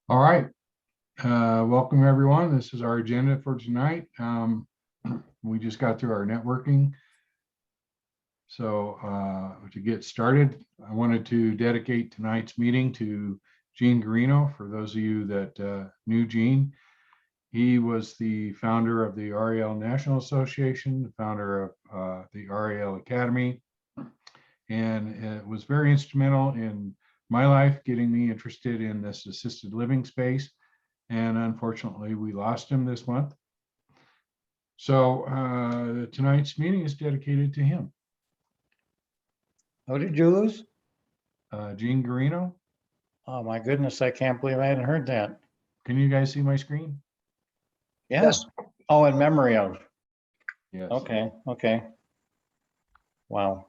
All right. Welcome everyone. This is our agenda for tonight. We just got through our networking. So to get started, I wanted to dedicate tonight's meeting to Gene Guarino. For those of you that knew Gene, he was the founder of the RAL National Association, the founder of the RAL Academy, and it was very instrumental in my life, getting me interested in this assisted living space. And unfortunately, we lost him this month. So tonight's meeting is dedicated to him. Who did you lose? Gene Guarino. Oh my goodness, I can't believe I hadn't heard that. Can you guys see my screen? Yes. Oh, in memory of. Yes. Okay. Wow.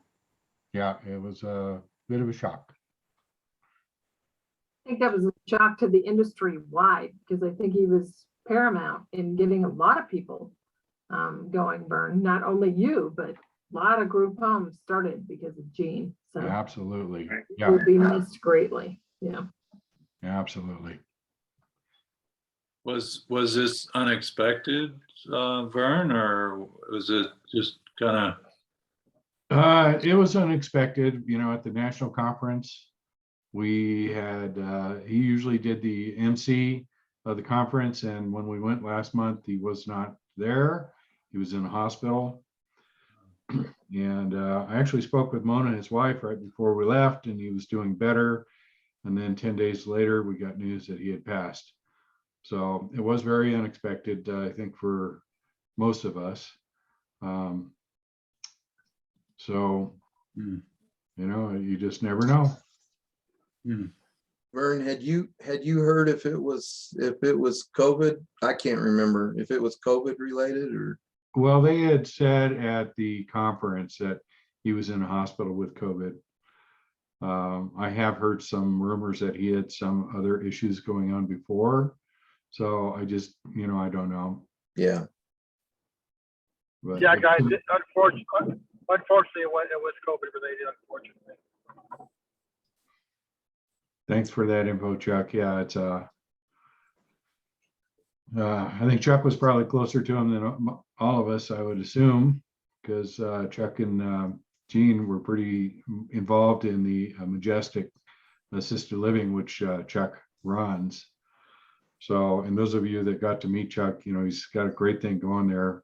Yeah, it was a bit of a shock. I think that was a shock to the industry wide, because I think he was paramount in getting a lot of people going, Vern. Not only you, but a lot of group homes started because of Gene. So Absolutely. it Yeah, will be missed greatly. Yeah. absolutely. Was this unexpected, Vern, or was it just kind of? It was unexpected, at the national conference. We had, he usually did the MC of the conference, and when we went last month, he was not there. He was in the hospital. And I actually spoke with Mona, his wife, right before we left, and he was doing better. And then 10 days later, we got news that he had passed. So it was very unexpected, I think, for most of us. You just never know. Vern, had you heard if it was COVID? I can't remember if it was COVID related or. Well, they had said at the conference that he was in a hospital with COVID. I have heard some rumors that he had some other issues going on before. So I just, I don't know. Yeah. But, Yeah, guys, unfortunately, it was COVID related, unfortunately. Thanks for that info, Chuck. Yeah, it's I think Chuck was probably closer to him than all of us, I would assume, because Chuck and Gene were pretty involved in the Majestic Assisted Living, which Chuck runs. So, and those of you that got to meet Chuck, he's got a great thing going there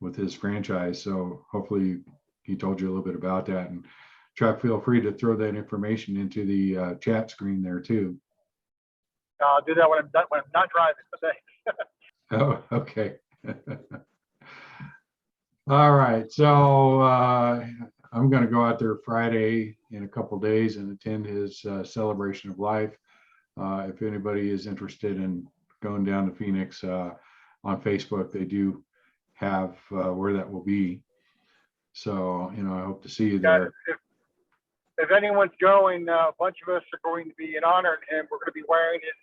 with his franchise. So hopefully he told you a little bit about that. And Chuck, feel free to throw that information into the chat screen there too. I'll do that when I'm not driving today. Oh, okay. All right. So I'm going to go out there Friday in a couple of days and attend his celebration of life. If anybody is interested in going down to Phoenix on Facebook, they do have where that will be. So, I hope to see you there. If anyone's going, a bunch of us are going to be in honor of him. We're going to be wearing his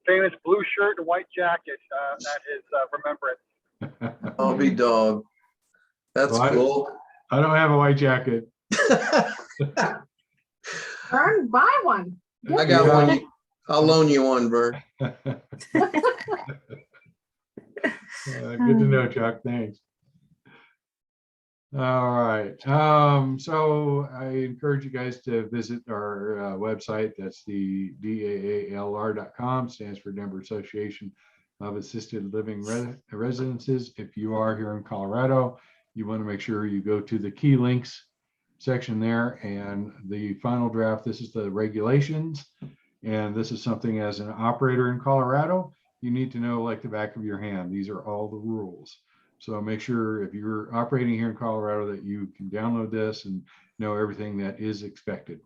famous blue shirt and white jacket at his remembrance. I'll be dog. That's Well, cool. I don't have a white jacket. Vern, buy one. I got one. I'll loan you one, Vern. Good to know, Chuck. Thanks. All right. So I encourage you guys to visit our website. That's the DAALR.com, stands for Denver Association of Assisted Living Residences. If you are here in Colorado, you want to make sure you go to the key links section there, and the final draft. This is the regulations, and this is something as an operator in Colorado you need to know like the back of your hand. These are all the rules. So make sure if you're operating here in Colorado that you can download this and know everything that is expected.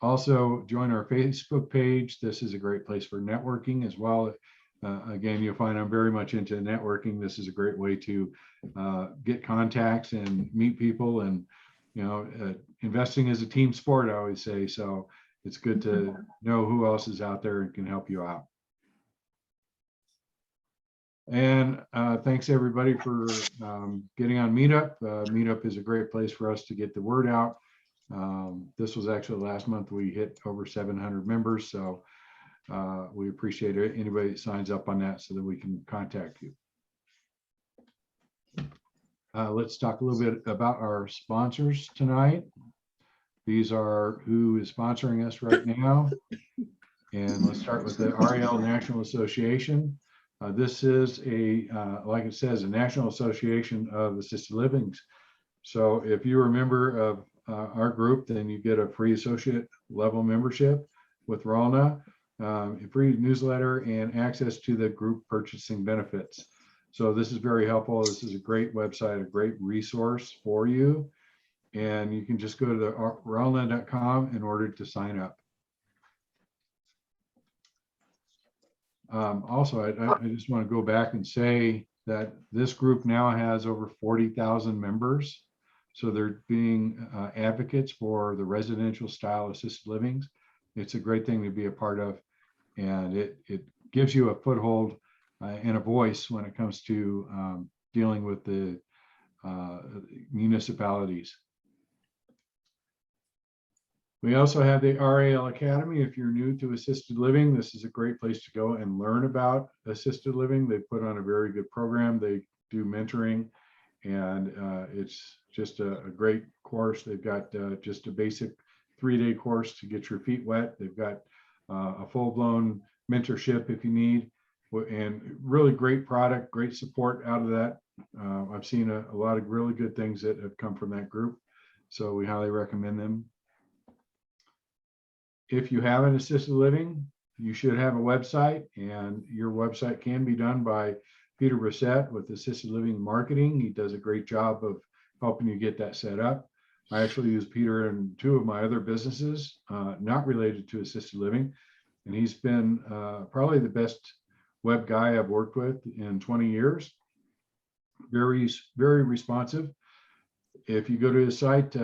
Also, join our Facebook page. This is a great place for networking as well. Again, you'll find I'm very much into networking. This is a great way to get contacts and meet people. And, investing is a team sport, I always say. So it's good to know who else is out there and can help you out. And thanks everybody for getting on Meetup. Meetup is a great place for us to get the word out. This was actually last month we hit over 700 members. So We appreciate it. Anybody that signs up on that so that we can contact you. Let's talk a little bit about our sponsors tonight. These are who is sponsoring us right now. And let's start with the RAL National Association. This is like it says, a National Association of Assisted Livings. So if you're a member of our group, then you get a free associate level membership with RALNA, a free newsletter, and access to the group purchasing benefits. So this is very helpful. This is a great website, a great resource for you. And you can just go to the ralna.com in order to sign up. Also, I just want to go back and say that this group now has over 40,000 members. So they're being advocates for the residential style assisted livings. It's a great thing to be a part of. And it gives you a foothold and a voice when it comes to dealing with the municipalities. We also have the RAL Academy. If you're new to assisted living, this is a great place to go and learn about assisted living. They put on a very good program. They do mentoring, and it's just a great course. They've got just a basic 3-day course to get your feet wet. They've got a full-blown mentorship if you need, and really great product, great support out of that. I've seen a lot of really good things that have come from that group, so we highly recommend them. If you have an assisted living, you should have a website, and your website can be done by Peter Brissett with Assisted Living Marketing. He does a great job of helping you get that set up. I actually use Peter in 2 of my other businesses, not related to assisted living, and he's been probably the best web guy I've worked with in 20 years. Very, very responsive. If you go to his site,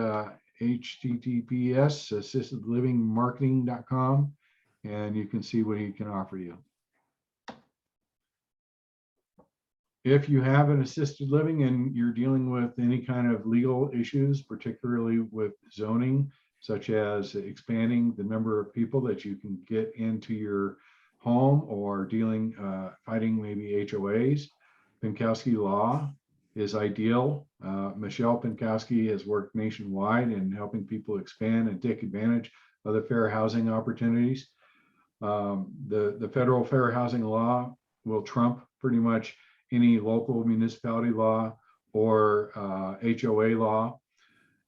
https://assistedlivingmarketing.com, and you can see what he can offer you. If you have an assisted living and you're dealing with any kind of legal issues, particularly with zoning, such as expanding the number of people that you can get into your home, or fighting maybe HOAs, Pinkowski Law is ideal. Michelle Pinkowski has worked nationwide in helping people expand and take advantage of the fair housing opportunities. The federal fair housing law will trump pretty much any local municipality law or HOA law.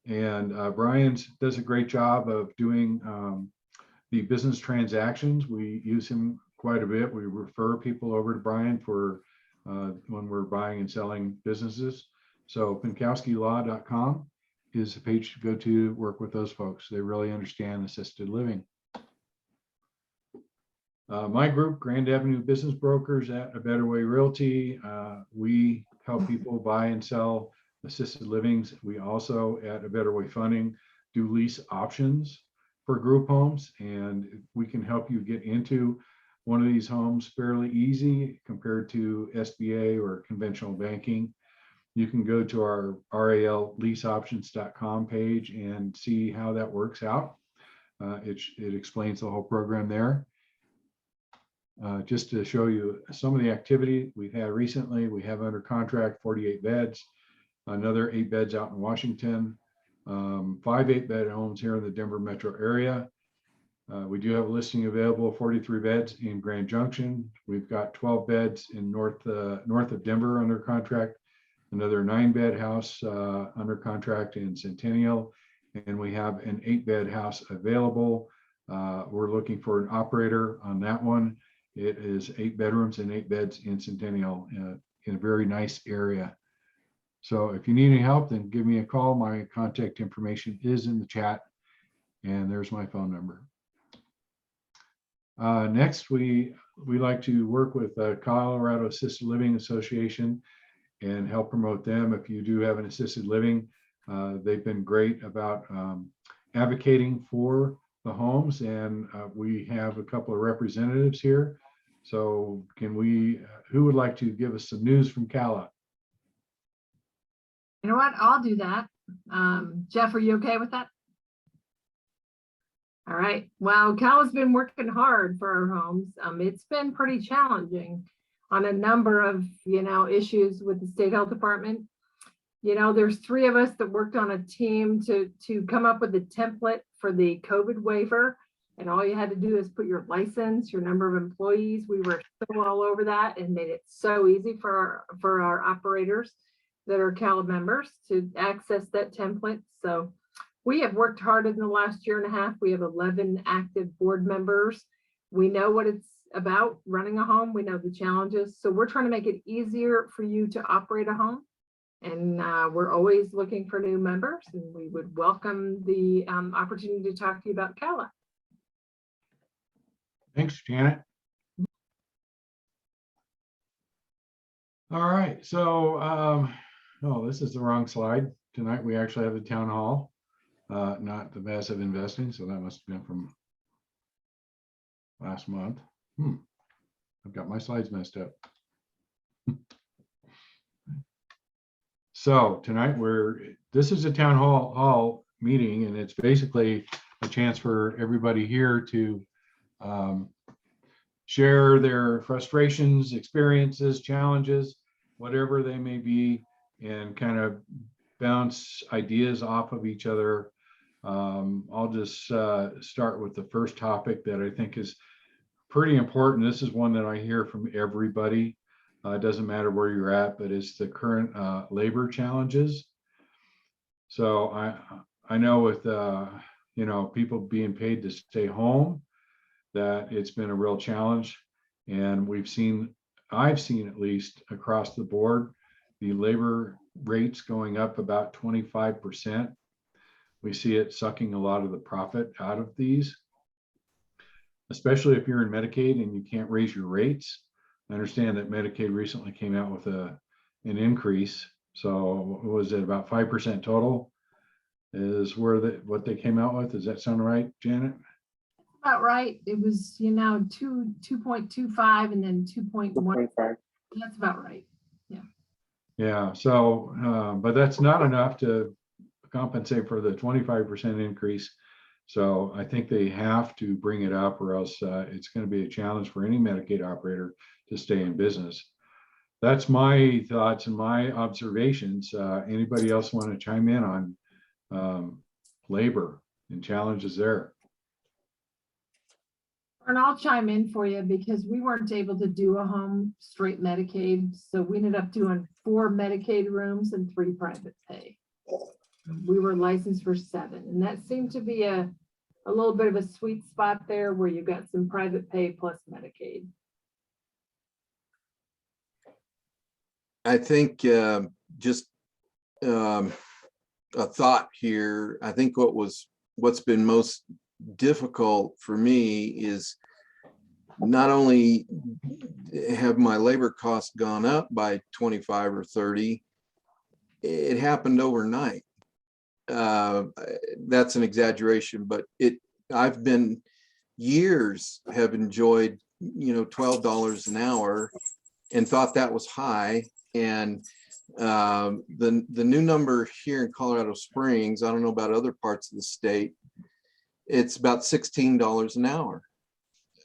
And Brian does a great job of doing the business transactions. We use him quite a bit. We refer people over to Brian for when we're buying and selling businesses. So pinkowskilaw.com is the page to go to work with those folks. They really understand assisted living. My group, Grand Avenue Business Brokers at A Better Way Realty, we help people buy and sell assisted livings. We also at A Better Way Funding do lease options for group homes, and we can help you get into one of these homes fairly easy compared to SBA or conventional banking. You can go to our ralleaseoptions.com page and see how that works out. It explains the whole program there. Just to show you some of the activity we've had recently, we have under contract 48 beds, another 8 beds out in Washington, 5 8-bed homes here in the Denver metro area. We do have a listing available, 43 beds in Grand Junction. We've got 12 beds in north of Denver under contract, another 9-bed house under contract in Centennial, and we have an 8-bed house available. We're looking for an operator on that one. It is 8 bedrooms and 8 beds in Centennial in a very nice area. So if you need any help, then give me a call. My contact information is in the chat, and there's my phone number. Next, we like to work with Colorado Assisted Living Association and help promote them. If you do have an assisted living, they've been great about advocating for the homes, and we have a couple of representatives here. So who would like to give us some news from CALA? You know what? I'll do that. Jeff, are you okay with that? All right. Well, Cal has been working hard for our homes. It's been pretty challenging on a number of, issues with the state health department. There's 3 of us that worked on a team to come up with a template for the COVID waiver. And all you had to do is put your license, your number of employees. We were so all over that and made it so easy for our operators that are Cal members to access that template. So we have worked hard in the last year and a half. We have 11 active board members. We know what it's about running a home. We know the challenges. So we're trying to make it easier for you to operate a home. And we're always looking for new members, and we would welcome the opportunity to talk to you about CALA. Thanks, Janet. All right, so, oh, this is the wrong slide. Tonight, we actually have the town hall, not the massive investing, so that must have been from last month. I've got my slides messed up. So tonight this is a town hall meeting, and it's basically a chance for everybody here to share their frustrations, experiences, challenges, whatever they may be, and kind of bounce ideas off of each other. I'll just start with the first topic that I think is pretty important. This is one that I hear from everybody. It doesn't matter where you're at, but it's the current labor challenges. So I know with people being paid to stay home, that it's been a real challenge. And I've seen at least across the board, the labor rates going up about 25%. We see it sucking a lot of the profit out of these, especially if you're in Medicaid and you can't raise your rates. I understand that Medicaid recently came out with an increase. So was it about 5% total is what they came out with? Does that sound right, Janet? About right. It was, 2.25 and then 2.1. 2.5. That's about right. Yeah. So, but that's not enough to compensate for the 25% increase. So I think they have to bring it up, or else it's going to be a challenge for any Medicaid operator to stay in business. That's my thoughts and my observations. Anybody else want to chime in on labor and challenges there? And I'll chime in for you because we weren't able to do a home straight Medicaid. So we ended up doing 4 Medicaid rooms and 3 private pay. We were licensed for 7, and that seemed to be a little bit of a sweet spot there where you got some private pay plus Medicaid. I think just a thought here. I think what's been most difficult for me is not only have my labor costs gone up by 25 or 30, it happened overnight. That's an exaggeration, but I've been years have enjoyed, $12 an hour and thought that was high. And the new number here in Colorado Springs, I don't know about other parts of the state, it's about $16 an hour.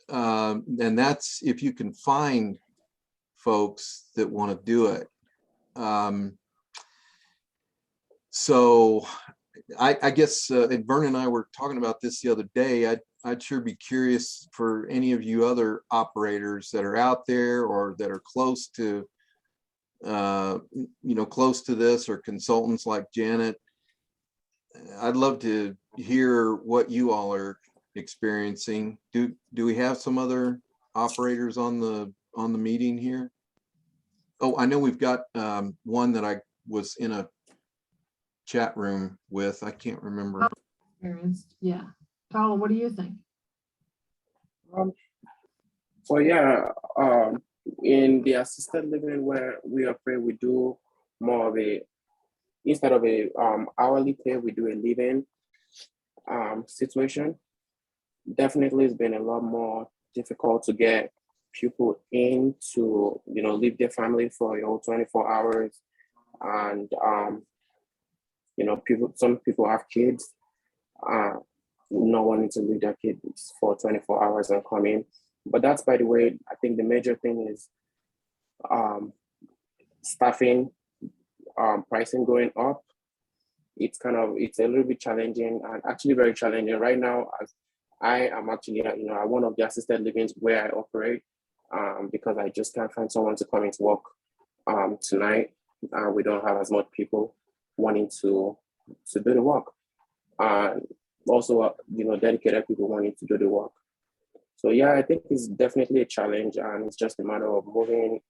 And that's if you can find folks that want to do it. So I guess Vern and I were talking about this the other day. I'd sure be curious for any of you other operators that are out there or that are close to this, or consultants like Janet. I'd love to hear what you all are experiencing. Do we have some other operators on the meeting here? Oh, I know we've got one that I was in a chat room with. I can't remember. Experienced, yeah. Paula, what do you think? Well, yeah, in the assisted living where we operate, we do more of instead of a hourly pay, we do a live-in situation. Definitely, it's been a lot more difficult to get people in to, leave their family for 24 hours. And, some people have kids. not wanting to leave their kids for 24 hours and come in. But that's, by the way, I think the major thing is staffing, pricing going up. It's a little bit challenging, and actually very challenging right now, as I am actually, at one of the assisted livings where I operate, because I just can't find someone to come into work tonight. We don't have as much people wanting to do the work. Also, dedicated people wanting to do the work. So yeah, I think it's definitely a challenge, and it's just a matter of moving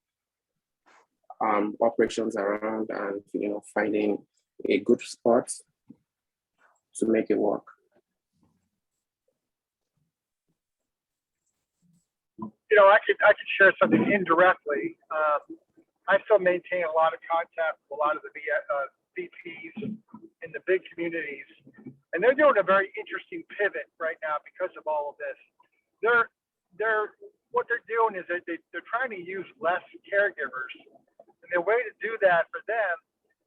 operations around and finding a good spot to make it work. I could share something indirectly. I still maintain a lot of contact with a lot of the VPs in the big communities, and they're doing a very interesting pivot right now because of all of this. What they're doing is that they're trying to use less caregivers, and the way to do that for them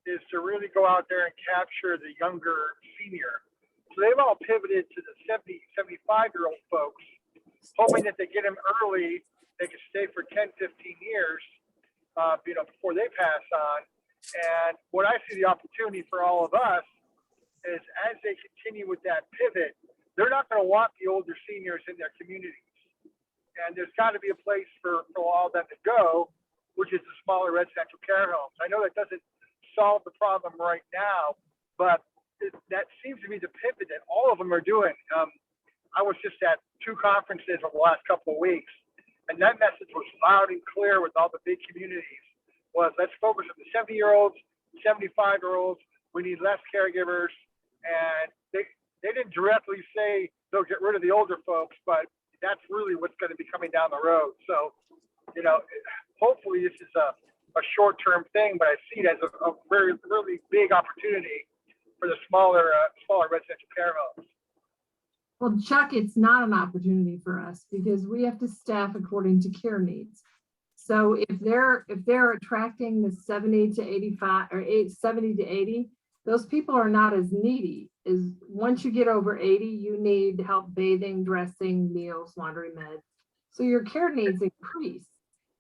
is to really go out there and capture the younger senior. So they've all pivoted to the 70, 75-year-old folks, hoping that they get them early, they can stay for 10, 15 years, before they pass on. And what I see the opportunity for all of us is, as they continue with that pivot, they're not going to want the older seniors in their communities. And there's got to be a place for all of them to go, which is the smaller residential care homes. I know that doesn't solve the problem right now, but that seems to be the pivot that all of them are doing. I was just at 2 conferences over the last couple of weeks, and that message was loud and clear with all the big communities, was let's focus on the 70-year-olds, 75-year-olds. We need less caregivers. And they didn't directly say they'll get rid of the older folks, but that's really what's going to be coming down the road. So, hopefully this is a short-term thing, but I see it as a very, really big opportunity for the smaller residential care homes. Well, Chuck, it's not an opportunity for us because we have to staff according to care needs. So if they're attracting the 70 to 85 or 70 to 80, those people are not as needy. Is once you get over 80, you need help bathing, dressing, meals, laundry, meds. So your care needs increase.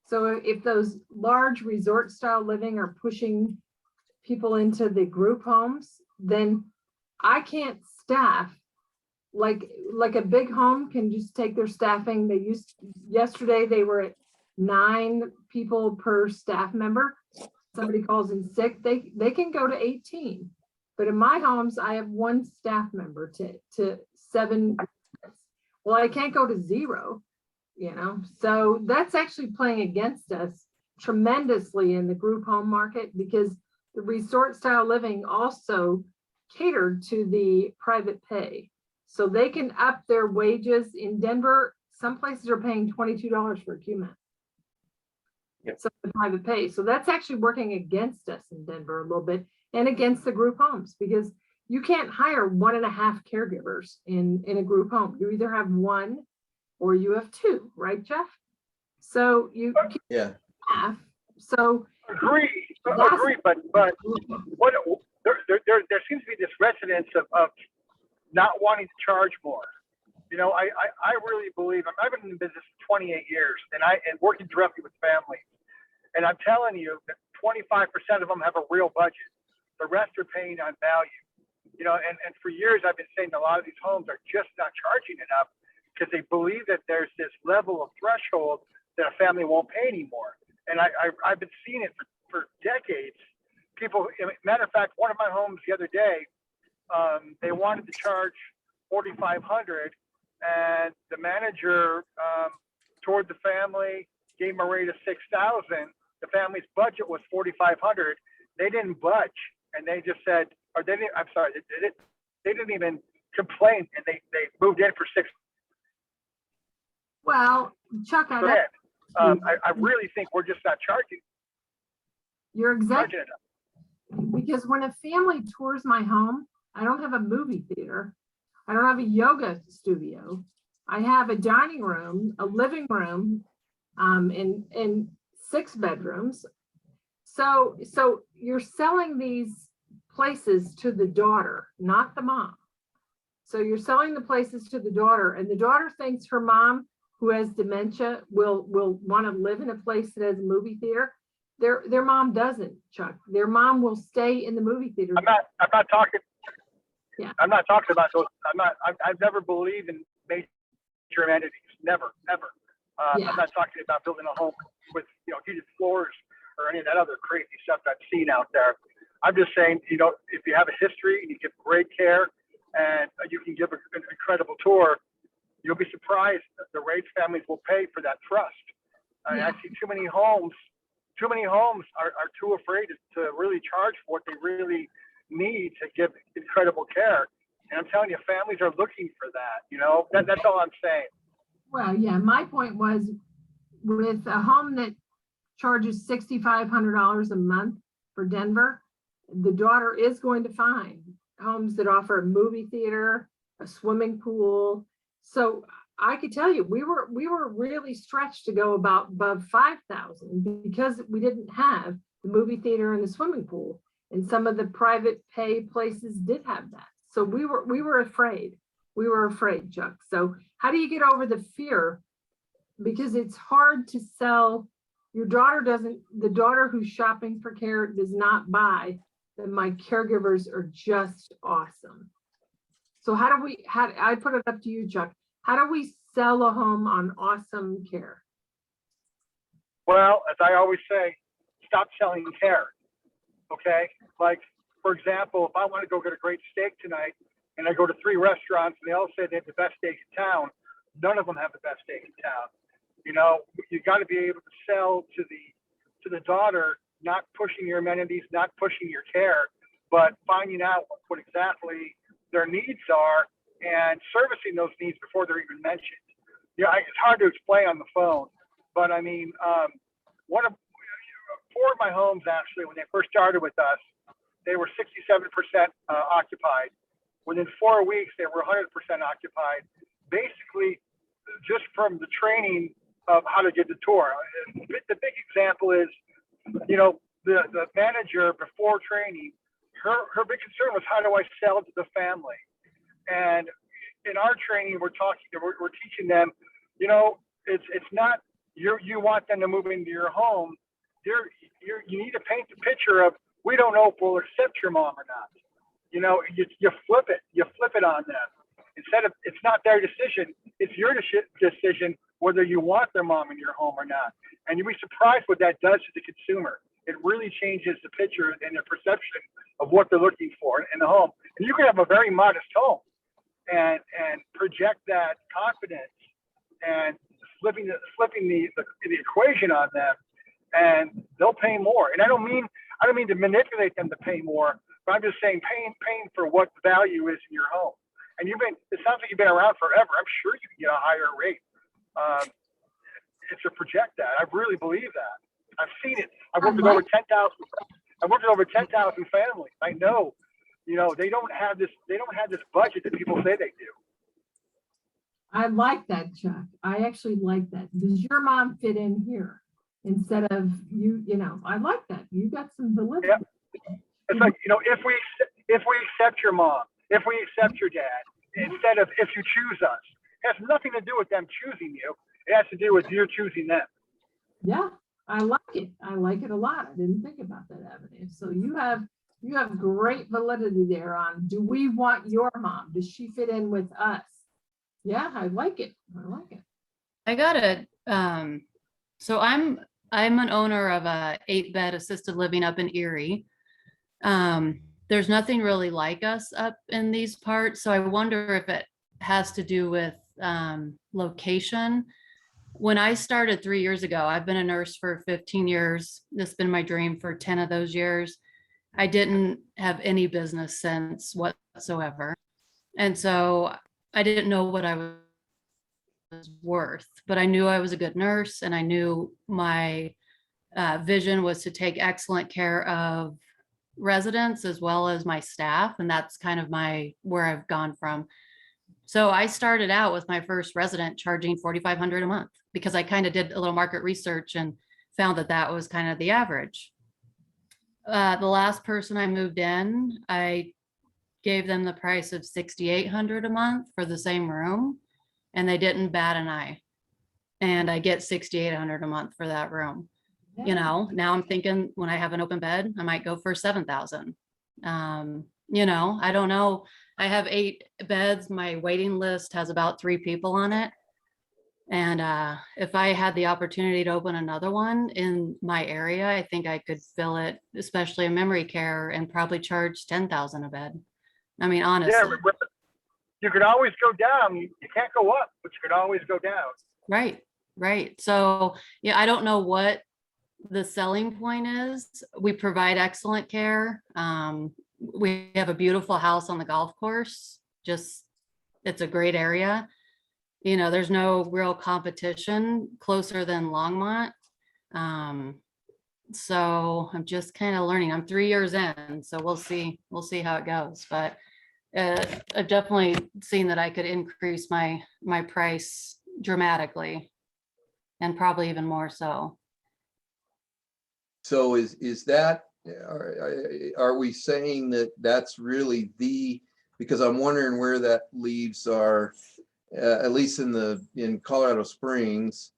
So if those large resort style living are pushing people into the group homes, then I can't staff like a big home can just take their staffing. Yesterday they were at 9 people per staff member. Somebody calls in sick, they can go to 18. But in my homes, I have 1 staff member to 7. Well, I can't go to 0, So that's actually playing against us tremendously in the group home market, because the resort style living also catered to the private pay. So they can up their wages. In Denver, some places are paying $22 for a QMAT. Yep. So the private pay. So that's actually working against us in Denver a little bit, and against the group homes, because you can't hire 1.5 caregivers in a group home. You either have 1 or you have 2, right, Jeff? So you Yeah. have. So Agree, but what there seems to be this resonance of not wanting to charge more. I really believe, I've been in the business for 28 years and working directly with families. And I'm telling you that 25% of them have a real budget. The rest are paying on value. And for years I've been saying a lot of these homes are just not charging enough because they believe that there's this level of threshold that a family won't pay anymore. And I've been seeing it for decades. People, matter of fact, one of my homes the other day, they wanted to charge $4,500, and the manager toured the family, gave them a rate of $6,000. The family's budget was $4,500. They didn't budge, and they just said, or they didn't. I'm sorry, they didn't even complain, and they moved in for $6,000. well, Chuck, I really think we're just not charging. you're exactly enough. Because when a family tours my home, I don't have a movie theater. I don't have a yoga studio. I have a dining room, a living room, and 6 bedrooms. So you're selling these places to the daughter, not the mom. So you're selling the places to the daughter, and the daughter thinks her mom, who has dementia, will want to live in a place that has a movie theater. Their mom doesn't, Chuck. Their mom will stay in the movie theater. I'm not talking. Yeah. I'm not talking about those. I've never believed in major amenities. Never, ever. Yeah. I'm not talking about building a home with, heated floors or any of that other crazy stuff I've seen out there. I'm just saying, if you have a history and you give great care and you can give an incredible tour, you'll be surprised that the rates families will pay for that trust. Yeah. I see too many homes are too afraid to really charge for what they really need to give incredible care. And I'm telling you, families are looking for that, that's all I'm saying. Well, yeah, my point was with a home that charges $6,500 a month for Denver, the daughter is going to find homes that offer a movie theater, a swimming pool. So I could tell you, we were really stretched to go above 5,000 because we didn't have the movie theater and the swimming pool. And some of the private pay places did have that. So we were afraid. We were afraid, Chuck. So how do you get over the fear? Because it's hard to sell. The daughter who's shopping for care does not buy that my caregivers are just awesome. So I put it up to you, Chuck. How do we sell a home on awesome care? Well, as I always say, stop selling care. Okay? Like, for example, if I want to go get a great steak tonight and I go to 3 restaurants and they all say they have the best steak in town, none of them have the best steak in town. You got to be able to sell to the daughter, not pushing your amenities, not pushing your care, but finding out what exactly their needs are and servicing those needs before they're even mentioned. It's hard to explain on the phone, but I mean, 4 of my homes actually, when they first started with us, they were 67% occupied. Within 4 weeks, they were 100% occupied, basically just from the training of how to get the tour. The big example is, the manager before training, her big concern was, how do I sell to the family? And in our training, we're teaching them, it's not you want them to move into your home. You need to paint the picture of, we don't know if we'll accept your mom or not. You flip it on them. Instead of, it's not their decision, it's your decision whether you want their mom in your home or not. And you'll be surprised what that does to the consumer. It really changes the picture and their perception of what they're looking for in the home. And you can have a very modest home and project that confidence and flipping the equation on them, and they'll pay more. And I don't mean to manipulate them to pay more, but I'm just saying paying for what the value is in your home. And it sounds like you've been around forever. I'm sure you can get a higher rate. It's a project that. I really believe that. I've seen it. I've worked with over 10,000. I've worked with over 10,000 families. I know, they don't have this budget that people say they do. I like that, Chuck. I actually like that. Does your mom fit in here instead of you? I like that. You got some validity. Yeah. It's like, if we accept your mom, if we accept your dad, instead of if you choose us, it has nothing to do with them choosing you. It has to do with you choosing them. Yeah, I like it. I like it a lot. I didn't think about that avenue. So you have great validity there on, do we want your mom? Does she fit in with us? Yeah, I like it. I like it. I got it. So I'm an owner of a 8-bed assisted living up in Erie. There's nothing really like us up in these parts. So I wonder if it has to do with location. When I started 3 years ago, I've been a nurse for 15 years. This has been my dream for 10 of those years. I didn't have any business sense whatsoever. And so I didn't know what I was worth, but I knew I was a good nurse, and I knew my vision was to take excellent care of residents as well as my staff. And that's kind of where I've gone from. So I started out with my first resident charging $4,500 a month because I kind of did a little market research and found that was kind of the average. The last person I moved in, I gave them the price of $6,800 a month for the same room, and they didn't bat an eye. And I get $6,800 a month for that room. You know, now I'm thinking when I have an open bed, I might go for 7,000. You know, I don't know. I have 8 beds. My waiting list has about 3 people on it. And if I had the opportunity to open another one in my area, I think I could fill it, especially in memory care, and probably charge 10,000 a bed. I mean, honestly. Yeah, you could always go down. You can't go up, but you could always go down. Right, right. So, yeah, I don't know what the selling point is. We provide excellent care. We have a beautiful house on the golf course. Just, it's a great area. You know, there's no real competition closer than Longmont. So I'm just kind of learning. I'm 3 years in, so we'll see how it goes. But I've definitely seen that I could increase my price dramatically, and probably even more so. So is that, are we saying that that's really because I'm wondering where that leaves our, at least in Colorado Springs,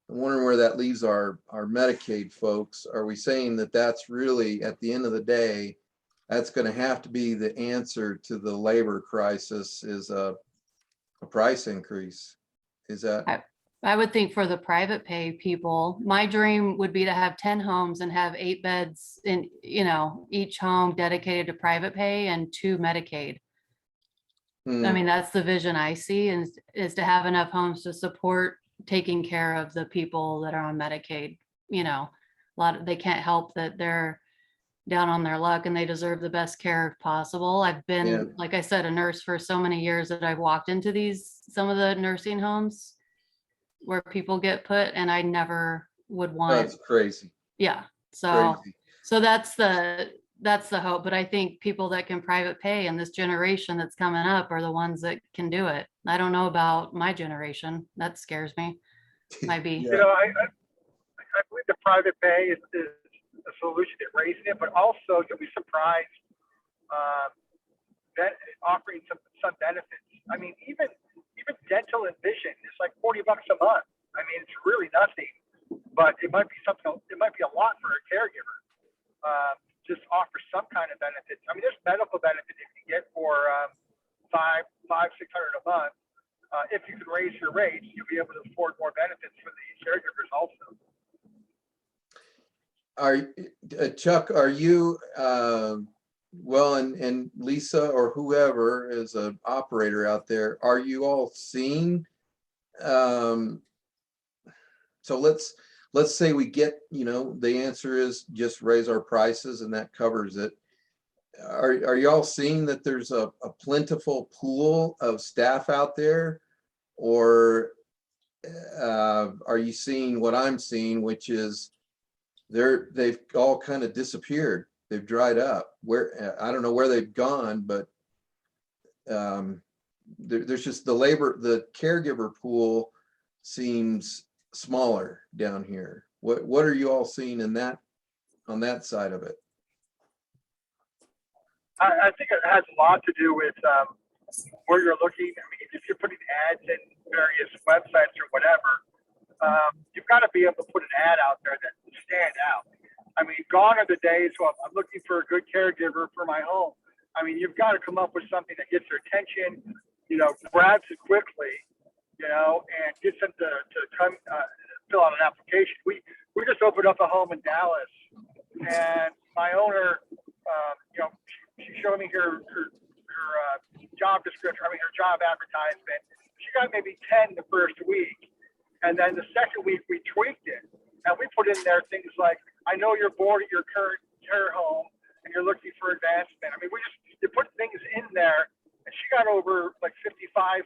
I'm wondering where that leaves our Medicaid folks. Are we saying that that's really, at the end of the day, that's going to have to be the answer to the labor crisis, is a price increase? Is that? I would think for the private pay people, my dream would be to have 10 homes and have 8 beds in, you know, each home dedicated to private pay and 2 Medicaid. I mean, that's the vision I see, is to have enough homes to support taking care of the people that are on Medicaid. You know, they can't help that they're down on their luck and they deserve the best care possible. I've been, like I said, a nurse for so many years that I've walked into some of the nursing homes where people get put, and I never would want. That's crazy. Yeah. So, Crazy. so that's the hope. But I think people that can private pay in this generation that's coming up are the ones that can do it. I don't know about my generation. That scares me. Might be. You know, I believe the private pay is a solution to raising it, but also you'll be surprised that offering some benefits. I mean, even dental and vision is like $40 a month. I mean, it's really nothing, but it might be something. It might be a lot for a caregiver. Just offer some kind of benefits. I mean, there's medical benefits you can get for $500-600 a month. If you can raise your rates, you'll be able to afford more benefits for the caregivers also. Chuck, are you, well, and Lisa or whoever is an operator out there, are you all seeing, so let's say we get, you know, the answer is just raise our prices and that covers it. Are y'all seeing that there's a plentiful pool of staff out there, or are you seeing what I'm seeing, which is they've all kind of disappeared. They've dried up. Where, I don't know where they've gone, but there's just the caregiver pool seems smaller down here. What are you all seeing on that side of it? I think it has a lot to do with where you're looking. I mean, if you're putting ads in various websites or whatever, you've got to be able to put an ad out there that will stand out. I mean, gone are the days where I'm looking for a good caregiver for my home. I mean, you've got to come up with something that gets their attention, you know, grabs it quickly, you know, and gets them to come fill out an application. We just opened up a home in Dallas, and my owner, you know, she showed me her job description. I mean, her job advertisement. She got maybe 10 the first week, and then the second week we tweaked it, and we put in there things like, I know you're bored at your current care home and you're looking for advancement. I mean, you put things in there, and she got over like 55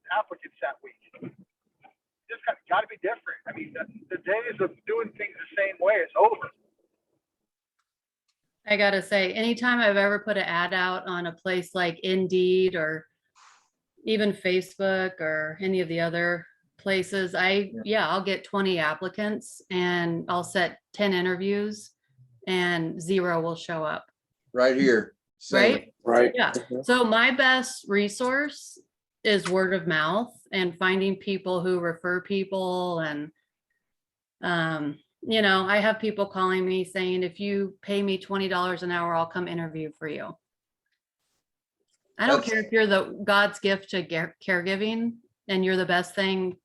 applicants that week. Just got to be different. I mean, the days of doing things the same way is over. I gotta say, anytime I've ever put an ad out on a place like Indeed or even Facebook or any of the other places, I'll get 20 applicants and I'll set 10 interviews and 0 will show up. Right here, Same. right? Right. Yeah. Mhm. So my best resource is word of mouth and finding people who refer people. And, you know, I have people calling me saying, if you pay me $20 an hour, I'll come interview for you. I don't care if you're the God's gift to caregiving and you're the best thing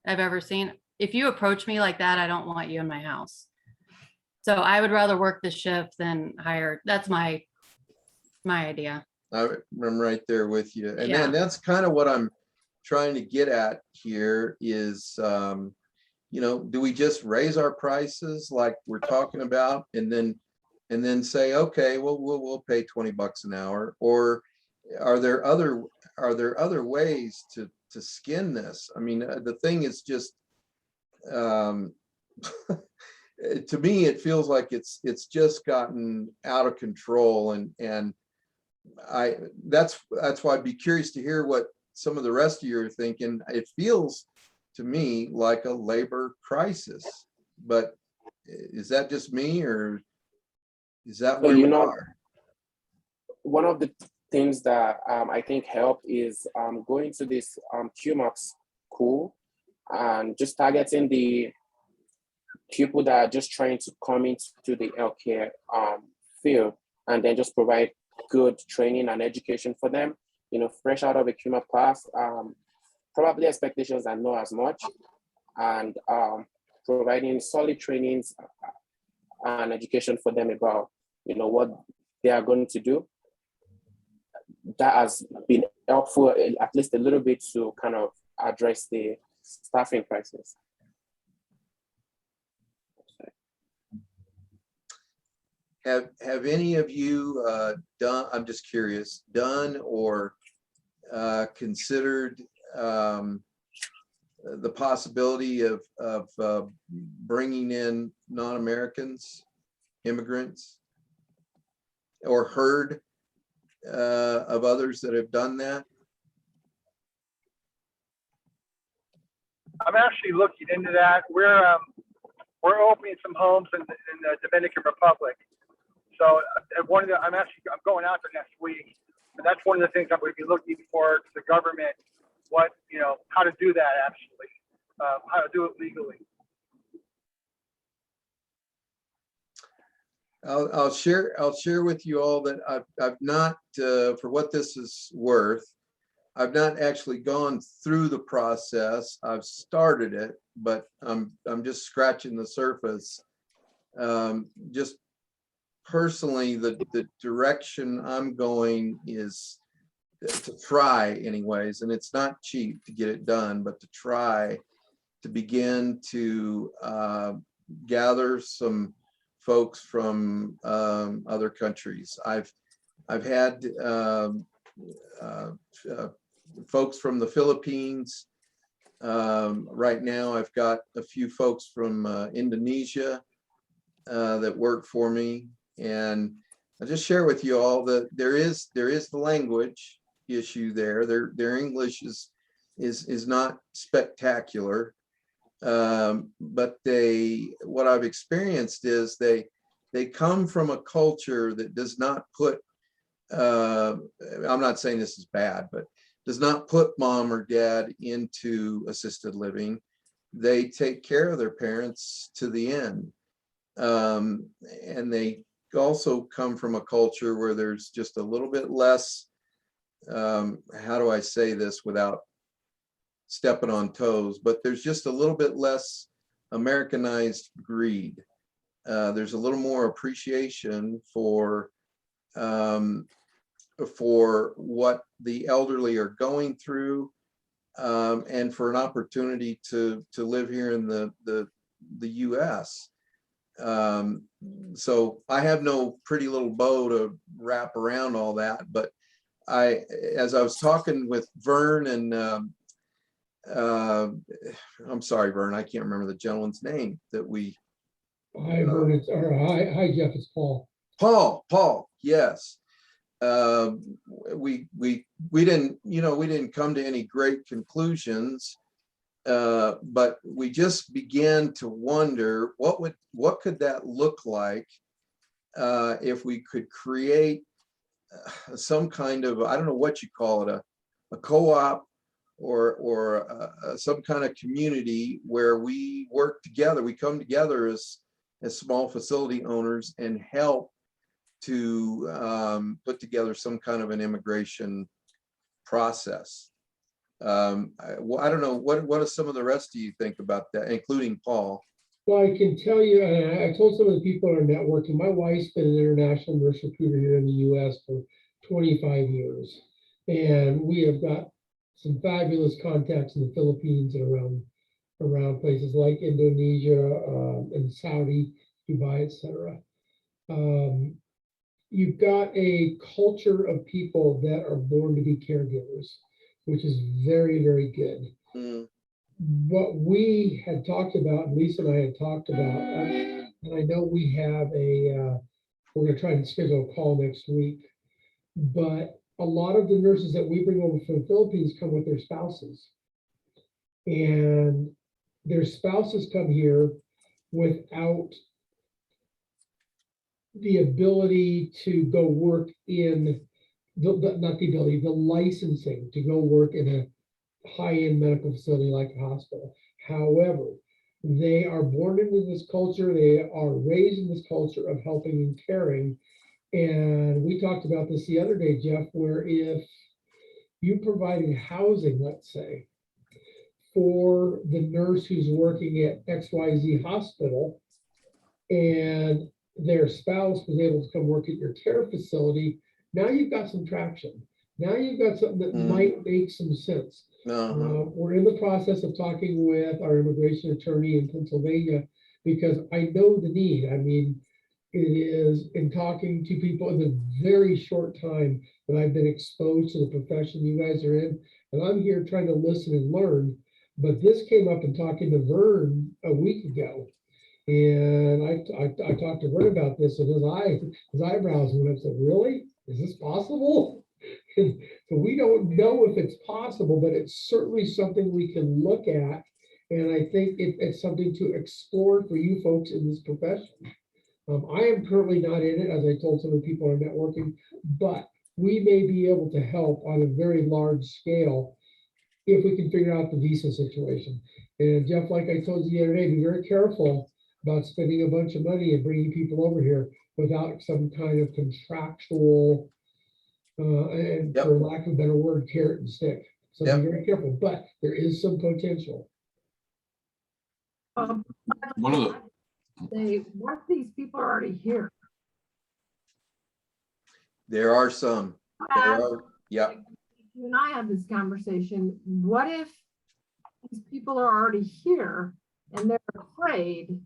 I've ever seen. If you approach me like that, I don't want you in my house. So I would rather work the shift than hire. That's my idea. I'm right there with you. And Yeah. then that's kind of what I'm trying to get at here is, you know, do we just raise our prices like we're talking about and then say, okay, well, we'll pay $20 an hour? Or are there other ways to skin this? I mean, the thing is just, to me, it feels like it's just gotten out of control, and that's why I'd be curious to hear what some of the rest of you are thinking. It feels to me like a labor crisis, but is that just me, or is that So, where you we know, are? one of the things that I think helped is going to this QMAP school and just targeting the people that are just trying to come into the healthcare field, and then just provide good training and education for them. You know, fresh out of a QMAP class, probably expectations are not as much, and providing solid trainings and education for them about, you know, what they are going to do. That has been helpful, at least a little bit, to kind of address the staffing crisis. Have any of you done, I'm just curious, done or considered the possibility of bringing in non-Americans, immigrants, or heard of others that have done that? I'm actually looking into that. We're opening some homes in the Dominican Republic. So I'm going out there next week, and that's one of the things I'm going to be looking for to the government, how to do that actually, how to do it legally. I'll share with you all that I've not, for what this is worth, I've not actually gone through the process. I've started it, but I'm just scratching the surface. Just personally, the direction I'm going is to try anyways, and it's not cheap to get it done, but to try to begin to gather some folks from other countries. I've had folks from the Philippines. Right now, I've got a few folks from Indonesia that work for me, and I'll just share with you all that there is the language issue there. Their English is not spectacular, but what I've experienced is they come from a culture that does not put, I'm not saying this is bad, but does not put mom or dad into assisted living. They take care of their parents to the end. And they also come from a culture where there's just a little bit less, how do I say this without stepping on toes, but there's just a little bit less Americanized greed. There's a little more appreciation for what the elderly are going through, and for an opportunity to live here in the US. So I have no pretty little bow to wrap around all that, but as I was talking with Vern and I'm sorry, Vern, I can't remember the gentleman's name that we. Hi, Vern. Hi, Jeff. It's Paul. Paul. Yes. We didn't come to any great conclusions, but we just began to wonder what could that look like if we could create some kind of, I don't know what you call it, a co-op or some kind of community where we work together. We come together as small facility owners and help to put together some kind of an immigration process. I don't know, what do some of the rest of you think about that, including Paul? Well, I can tell you, and I told some of the people in our network, and my wife's been an international nurse recruiter here in the US for 25 years. And we have got some fabulous contacts in the Philippines and around places like Indonesia and Saudi, Dubai, etc. You've got a culture of people that are born to be caregivers, which is very, very good. Mm. What we had talked about, Lisa and I had talked about, and I know we have we're going to try and schedule a call next week, but a lot of the nurses that we bring over from the Philippines come with their spouses. And their spouses come here without the ability to go work in, the licensing to go work in a high-end medical facility like a hospital. However, they are born into this culture. They are raised in this culture of helping and caring. And we talked about this the other day, Jeff, where if you provided housing, let's say, for the nurse who's working at XYZ hospital, and their spouse was able to come work at your care facility, now you've got some traction. Now you've got something that might make some sense. We're in the process of talking with our immigration attorney in Pennsylvania because I know the need. I mean, it is in talking to people in the very short time that I've been exposed to the profession you guys are in, and I'm here trying to listen and learn. But this came up in talking to Vern a week ago, and I talked to Vern about this, and his eyebrows went up and said, "Really? Is this possible?" So we don't know if it's possible, but it's certainly something we can look at. And I think it's something to explore for you folks in this profession. I am currently not in it, as I told some of the people in networking, but we may be able to help on a very large scale if we can figure out the visa situation. And Jeff, like I told you the other day, be very careful about spending a bunch of money and bringing people over here without some kind of contractual and for lack of a better word, carrot and stick. So be very careful, but there is some potential. One of what if these people are already here? There are some. Yeah. You and I have this conversation. What if these people are already here and they're afraid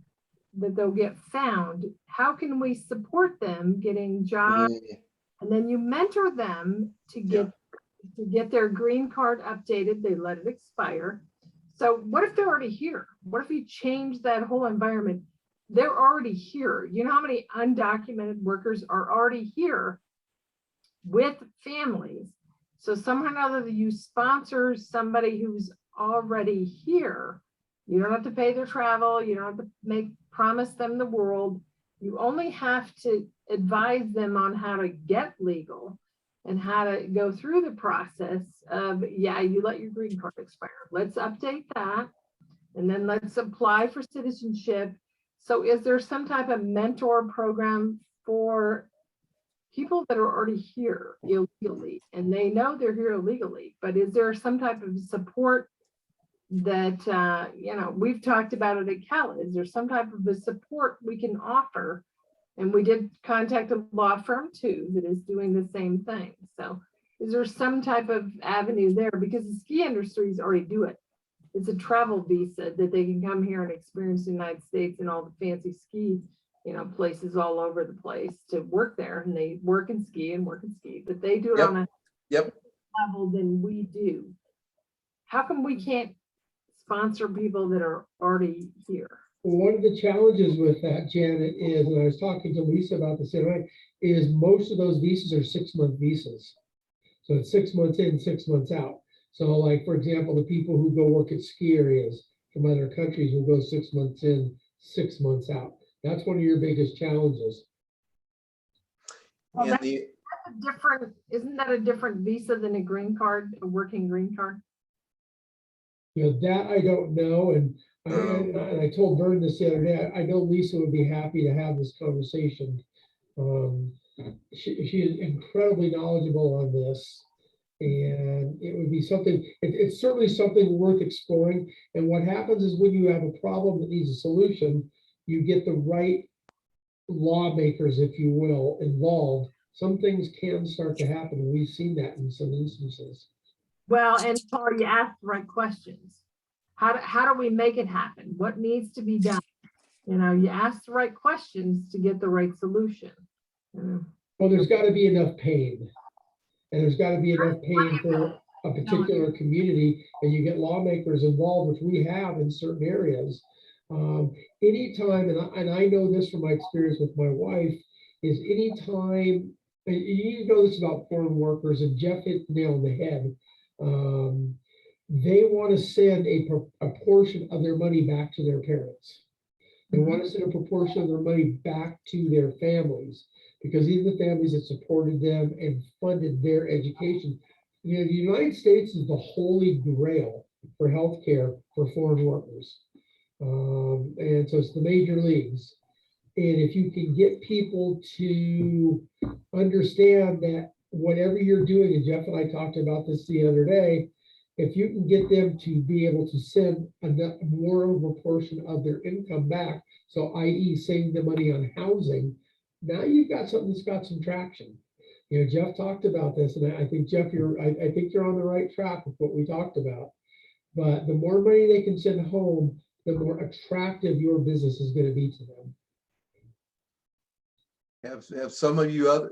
that they'll get found? How can we support them getting jobs? And then you mentor them to get their green card updated. They let it expire. So what if they're already here? What if we change that whole environment? They're already here. You know how many undocumented workers are already here with families? So somehow or other, you sponsor somebody who's already here. You don't have to pay their travel. You don't have to promise them the world. You only have to advise them on how to get legal and how to go through the process of, you let your green card expire. Let's update that. And then let's apply for citizenship. So is there some type of mentor program for people that are already here illegally and they know they're here illegally, but is there some type of support that, we've talked about it at Cal, is there some type of a support we can offer? And we did contact a law firm too that is doing the same thing. So is there some type of avenue there? Because the ski industries already do it. It's a travel visa that they can come here and experience the United States and all the fancy ski, places all over the place to work there. And they work and ski, but they do it on a level than we do. How come we can't sponsor people that are already here? One of the challenges with that, Janet, is, and I was talking to Lisa about this today, is most of those visas are 6-month visas. So it's 6 months in, 6 months out. So like, for example, the people who go work at ski areas from other countries will go 6 months in, 6 months out. That's one of your biggest challenges. Well, that's Isn't that a different visa than a green card, a working green card? You know, that I don't know, and I told Vern this the other day, I know Lisa would be happy to have this conversation. She is incredibly knowledgeable on this, and it would be something, it's certainly something worth exploring. And what happens is when you have a problem that needs a solution, you get the right lawmakers, if you will, involved. Some things can start to happen, and we've seen that in some instances. Well, and Paul, you ask the right questions. How do we make it happen? What needs to be done? You know, you ask the right questions to get the right solution. Well, there's got to be enough pain, and there's got to be enough pain for a particular community, and you get lawmakers involved, which we have in certain areas. Anytime, and I know this from my experience with my wife, is anytime, and you know this about foreign workers, and Jeff hit the nail on the head. They want to send a portion of their money back to their parents. They want to send a proportion of their money back to their families, because these are the families that supported them and funded their education. You know, the United States is the holy grail for healthcare for foreign workers. And so it's the major leagues. And if you can get people to understand that whatever you're doing, and Jeff and I talked about this the other day, if you can get them to be able to send more of a portion of their income back, so i.e. saving the money on housing, now you've got something that's got some traction. You know, Jeff talked about this, and I think, Jeff, I think you're on the right track with what we talked about. But the more money they can send home, the more attractive your business is going to be to them. Have some of you other,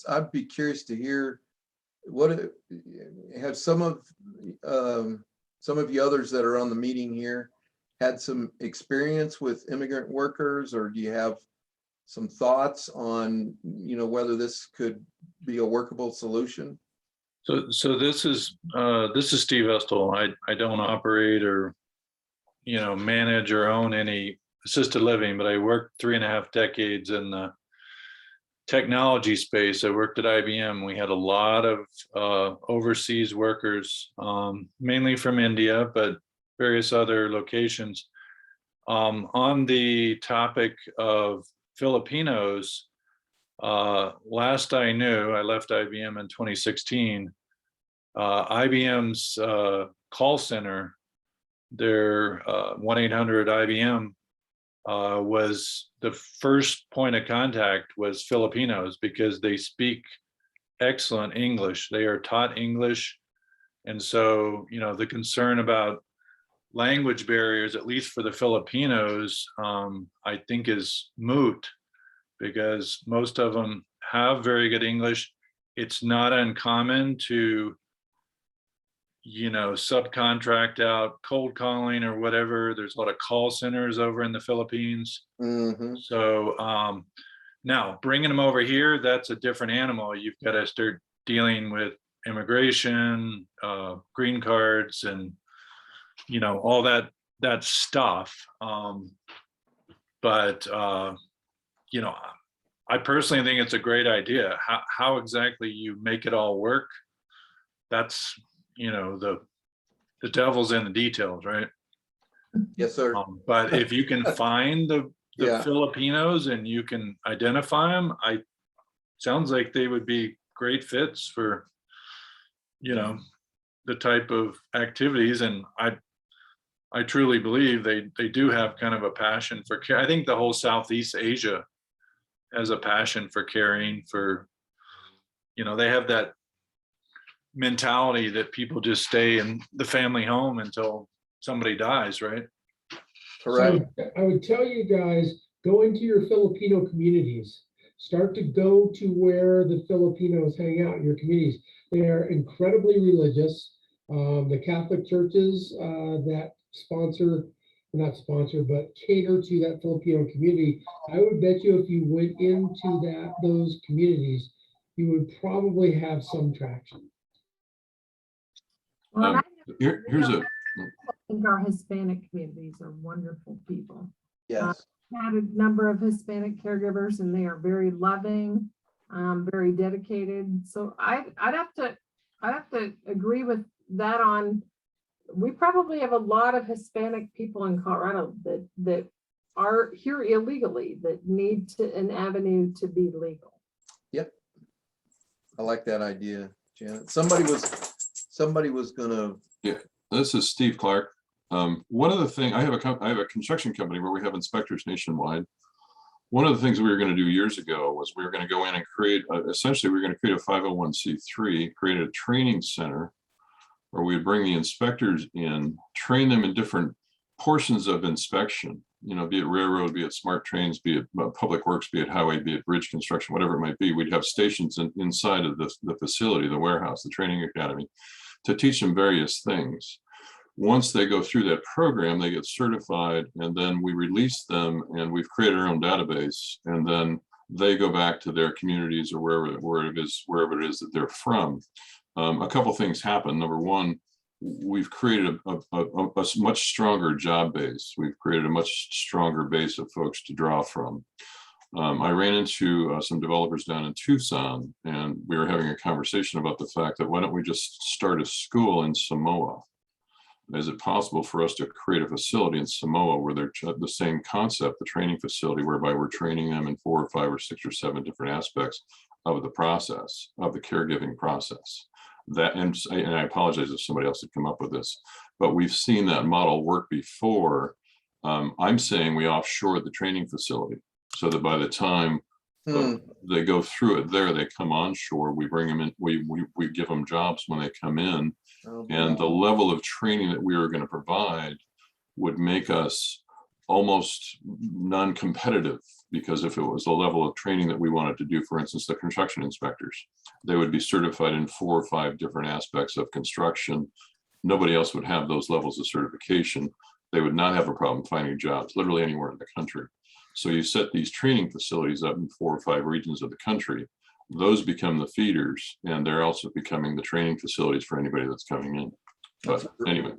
I'd be curious to hear have some of you others that are on the meeting here had some experience with immigrant workers, or do you have some thoughts on, you know, whether this could be a workable solution? So this is Steve Estel. I don't operate or, you know, manage or own any assisted living, but I worked 3.5 decades in the technology space. I worked at IBM. We had a lot of overseas workers, mainly from India, but various other locations. On the topic of Filipinos, last I knew, I left IBM in 2016. IBM's call center, their 1-800-IBM, was the first point of contact was Filipinos, because they speak excellent English. They are taught English. And so, you know, the concern about language barriers, at least for the Filipinos, I think is moot, because most of them have very good English. It's not uncommon to, you know, subcontract out cold calling or whatever. There's a lot of call centers over in the Philippines. So now bringing them over here, that's a different animal. You've got to start dealing with immigration, green cards, and, you know, all that stuff. But you know, I personally think it's a great idea. How exactly you make it all work, that's, you know, the devil's in the details, right? Yes, sir. But if you can find the Yeah. Filipinos and you can identify them, sounds like they would be great fits for, you know, the type of activities. And I truly believe they do have kind of a passion for care. I think the whole Southeast Asia has a passion for caring for, you know, they have that mentality that people just stay in the family home until somebody dies, right? Correct. So I would tell you guys, go into your Filipino communities. Start to go to where the Filipinos hang out in your communities. They are incredibly religious. The Catholic churches that but cater to that Filipino community. I would bet you if you went into those communities, you would probably have some traction. Well, Here's a, I think our Hispanic communities are wonderful people. Yes. Had a number of Hispanic caregivers, and they are very loving. very dedicated. So I'd have to agree with that on, we probably have a lot of Hispanic people in Colorado that are here illegally, that need an avenue to be legal. Yep. I like that idea, Janet. Somebody was gonna. Yeah, this is Steve Clark. One of the things, I have a construction company where we have inspectors nationwide. One of the things we were going to do years ago was we were going to go in and create, essentially, we were going to create a 501c3, create a training center where we would bring the inspectors in, train them in different portions of inspection, you know, be it railroad, be it smart trains, be it public works, be it highway, be it bridge construction, whatever it might be. We'd have stations inside of the facility, the warehouse, the training academy, to teach them various things. Once they go through that program, they get certified, and then we release them, and we've created our own database, and then they go back to their communities or wherever it is that they're from. A couple things happen. Number one, we've created a much stronger job base. We've created a much stronger base of folks to draw from. I ran into some developers down in Tucson, and we were having a conversation about the fact that why don't we just start a school in Samoa? Is it possible for us to create a facility in Samoa where they're the same concept, the training facility, whereby we're training them in 4 or 5 or 6 or 7 different aspects of the process, of the caregiving process? That, and I apologize if somebody else had come up with this, but we've seen that model work before. I'm saying we offshore the training facility so that by the time they go through it there, they come onshore, we bring them in, we give them jobs when they come in. And the level of training that we are going to provide would make us almost non-competitive, because if it was the level of training that we wanted to do, for instance, the construction inspectors, they would be certified in 4 or 5 different aspects of construction. Nobody else would have those levels of certification. They would not have a problem finding jobs literally anywhere in the country. So you set these training facilities up in 4 or 5 regions of the country. Those become the feeders, and they're also becoming the training facilities for anybody that's coming in. But anyway,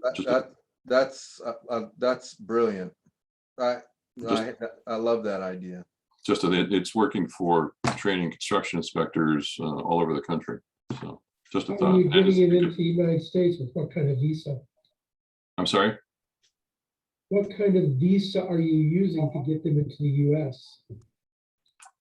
that's brilliant. I love that idea. Just that it's working for training construction inspectors all over the country. So just a thought. Are you getting it into the United States with what kind of visa? I'm sorry? What kind of visa are you using to get them into the US?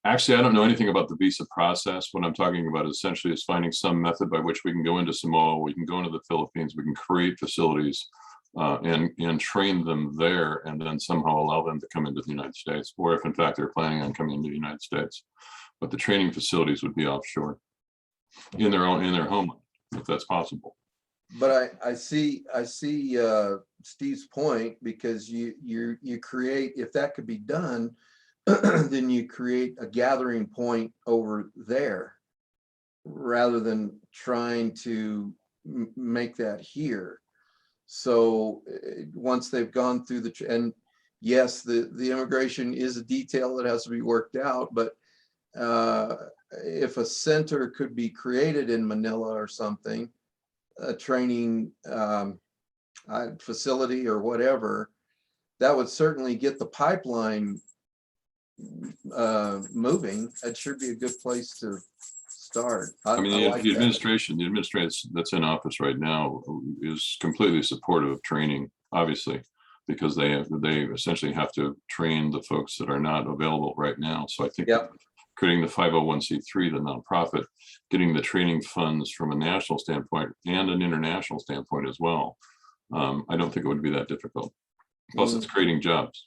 Actually, I don't know anything about the visa process. What I'm talking about essentially is finding some method by which we can go into Samoa, we can go into the Philippines, we can create facilities and train them there, and then somehow allow them to come into the United States, or if in fact they're planning on coming into the United States. But the training facilities would be offshore in their homeland, if that's possible. But I see Steve's point, because you create, if that could be done, then you create a gathering point over there rather than trying to make that here. So once they've gone through and yes, the immigration is a detail that has to be worked out, but if a center could be created in Manila or something, a training facility or whatever, that would certainly get the pipeline moving. That should be a good place to start. I mean, the administration that's in office right now is completely supportive of training, obviously, because they essentially have to train the folks that are not available right now. So I think creating the 501c3, the nonprofit, getting the training funds from a national standpoint and an international standpoint as well. I don't think it would be that difficult. Plus, it's creating jobs.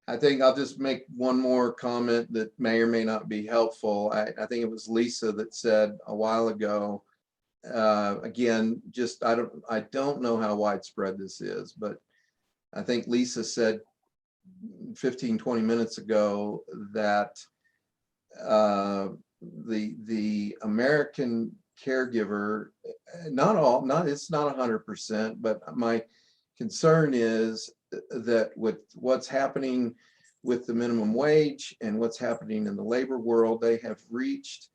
I think I'll just make one more comment that may or may not be helpful. I think it was Lisa that said a while ago, again, just I don't know how widespread this is, but I think Lisa said 15-20 minutes ago that the American caregiver, it's not 100%, but my concern is that with what's happening with the minimum wage and what's happening in the labor world, they have reached,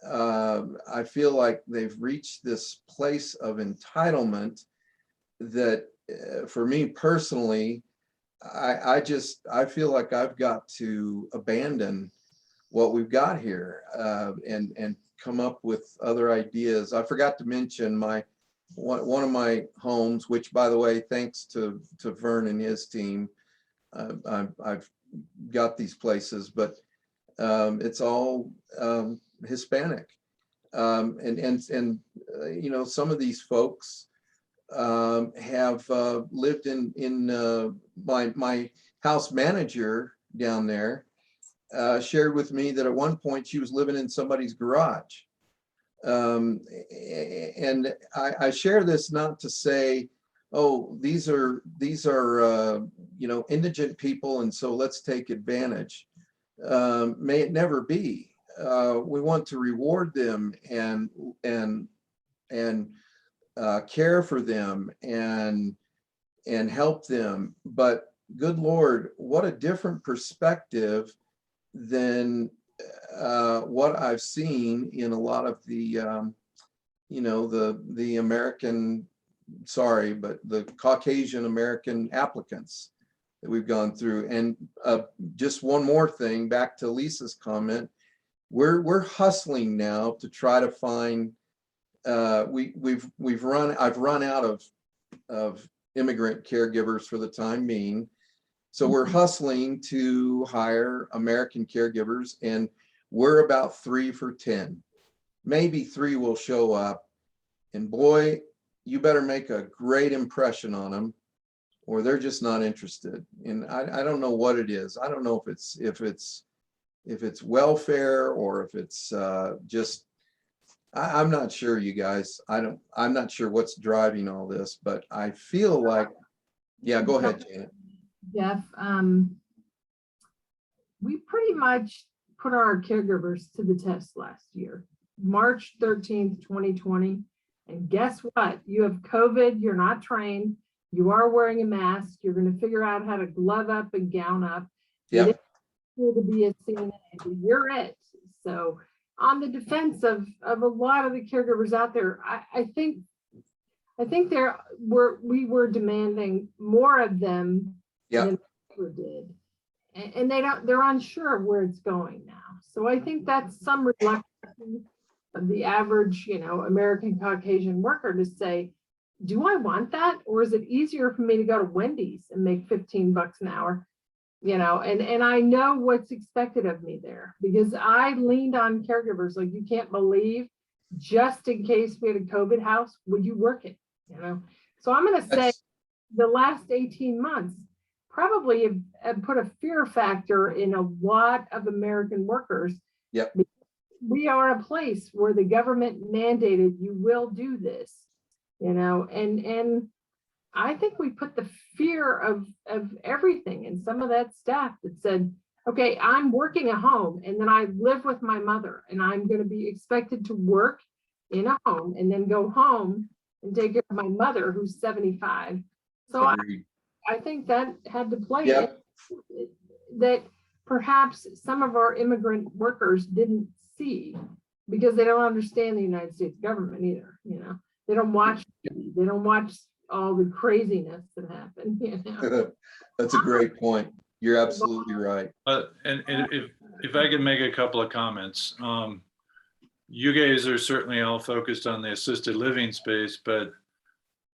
I feel like they've reached this place of entitlement that for me personally, I feel like I've got to abandon what we've got here, and come up with other ideas. I forgot to mention one of my homes, which, by the way, thanks to Vern and his team, I've got these places, but it's all Hispanic, and you know, some of these folks have lived in my house manager down there shared with me that at one point she was living in somebody's garage. And I share this not to say, oh, these are you know, indigent people, and so let's take advantage. May it never be. We want to reward them and care for them and help them. But good Lord, what a different perspective than what I've seen in a lot of the, you know, the American, sorry, but the Caucasian American applicants that we've gone through. And just one more thing, back to Lisa's comment, we're hustling now to try to find. I've run out of immigrant caregivers for the time being. So we're hustling to hire American caregivers, and we're about 3 for 10. Maybe 3 will show up, and boy, you better make a great impression on them, or they're just not interested. And I don't know what it is. I don't know if it's welfare, or if it's just, I'm not sure, you guys. I'm not sure what's driving all this, but I feel like, yeah, go ahead, Janet. Jeff, we pretty much put our caregivers to the test last year, March 13th, 2020. And guess what? You have COVID, you're not trained, you are wearing a mask, you're going to figure out how to glove up and gown up. Yep. To be a CNA, you're it. So on the defense of a lot of the caregivers out there, I think we were demanding more of them. Yeah. Than we ever did. And they're unsure of where it's going now. So I think that's some reluctance of the average, you know, American Caucasian worker to say, do I want that? Or is it easier for me to go to Wendy's and make $15 an hour? You know, and I know what's expected of me there, because I leaned on caregivers like you can't believe, just in case we had a COVID house, would you work it? You know, so I'm going to say the last 18 months probably have put a fear factor in a lot of American workers. Yep. We are a place where the government mandated you will do this, you know, and I think we put the fear of everything in some of that staff that said, okay, I'm working at home and then I live with my mother and I'm going to be expected to work in a home and then go home and take care of my mother who's 75. So I think that had to play. Yep. That perhaps some of our immigrant workers didn't see, because they don't understand the United States government either. You know, they don't watch all the craziness that happened. You know? That's a great point. You're absolutely right. And if I could make a couple of comments, you guys are certainly all focused on the assisted living space, but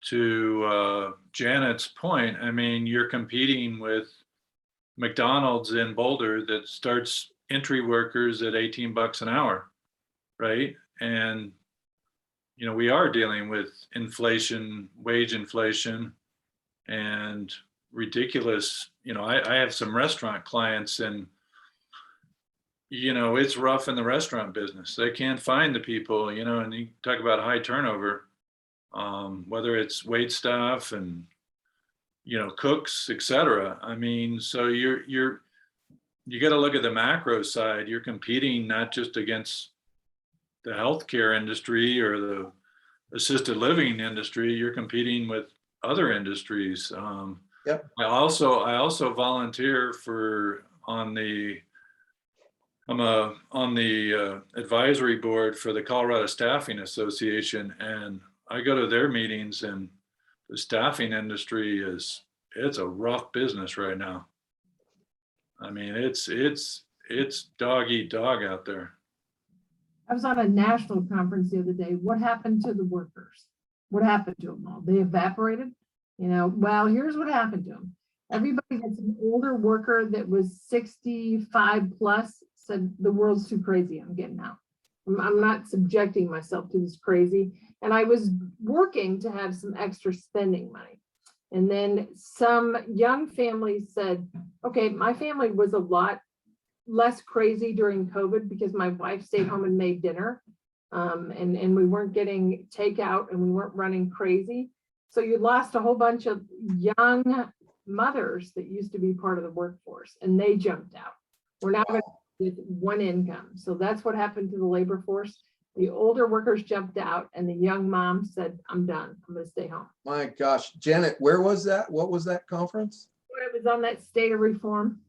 to Janet's point, I mean, you're competing with McDonald's in Boulder that starts entry workers at $18 an hour, right? And you know, we are dealing with inflation, wage inflation, and ridiculous. You know, I have some restaurant clients, and you know, it's rough in the restaurant business. They can't find the people, you know, and you talk about high turnover, whether it's wait staff and, you know, cooks, etc. I mean, so you got to look at the macro side. You're competing not just against the healthcare industry or the assisted living industry, you're competing with other industries. Yep. I also volunteer I'm on the advisory board for the Colorado Staffing Association, and I go to their meetings, and the staffing industry is it's a rough business right now. I mean, it's dog eat dog out there. I was on a national conference the other day. What happened to the workers? What happened to them all? They evaporated? You know, well, here's what happened to them. Everybody that's an older worker that was 65 plus said the world's too crazy. I'm getting out. I'm not subjecting myself to this crazy. And I was working to have some extra spending money. And then some young families said, okay, my family was a lot less crazy during COVID because my wife stayed home and made dinner. And we weren't getting takeout and we weren't running crazy. So you lost a whole bunch of young mothers that used to be part of the workforce and they jumped out. We're now with one income. So that's what happened to the labor force. The older workers jumped out and the young mom said, I'm done. I'm going to stay home. My gosh, Janet, where was that? What was that conference? It was on that state of reform.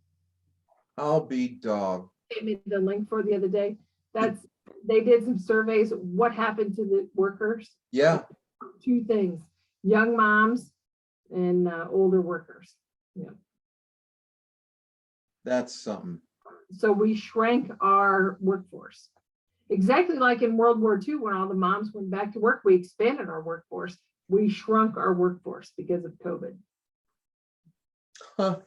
I'll be dog. Gave me the link for the other day. They did some surveys. What happened to the workers? Yeah. Two things, young moms and older workers. Yeah. That's something. So we shrank our workforce. Exactly like in World War II, when all the moms went back to work, we expanded our workforce. We shrunk our workforce because of COVID. Huh.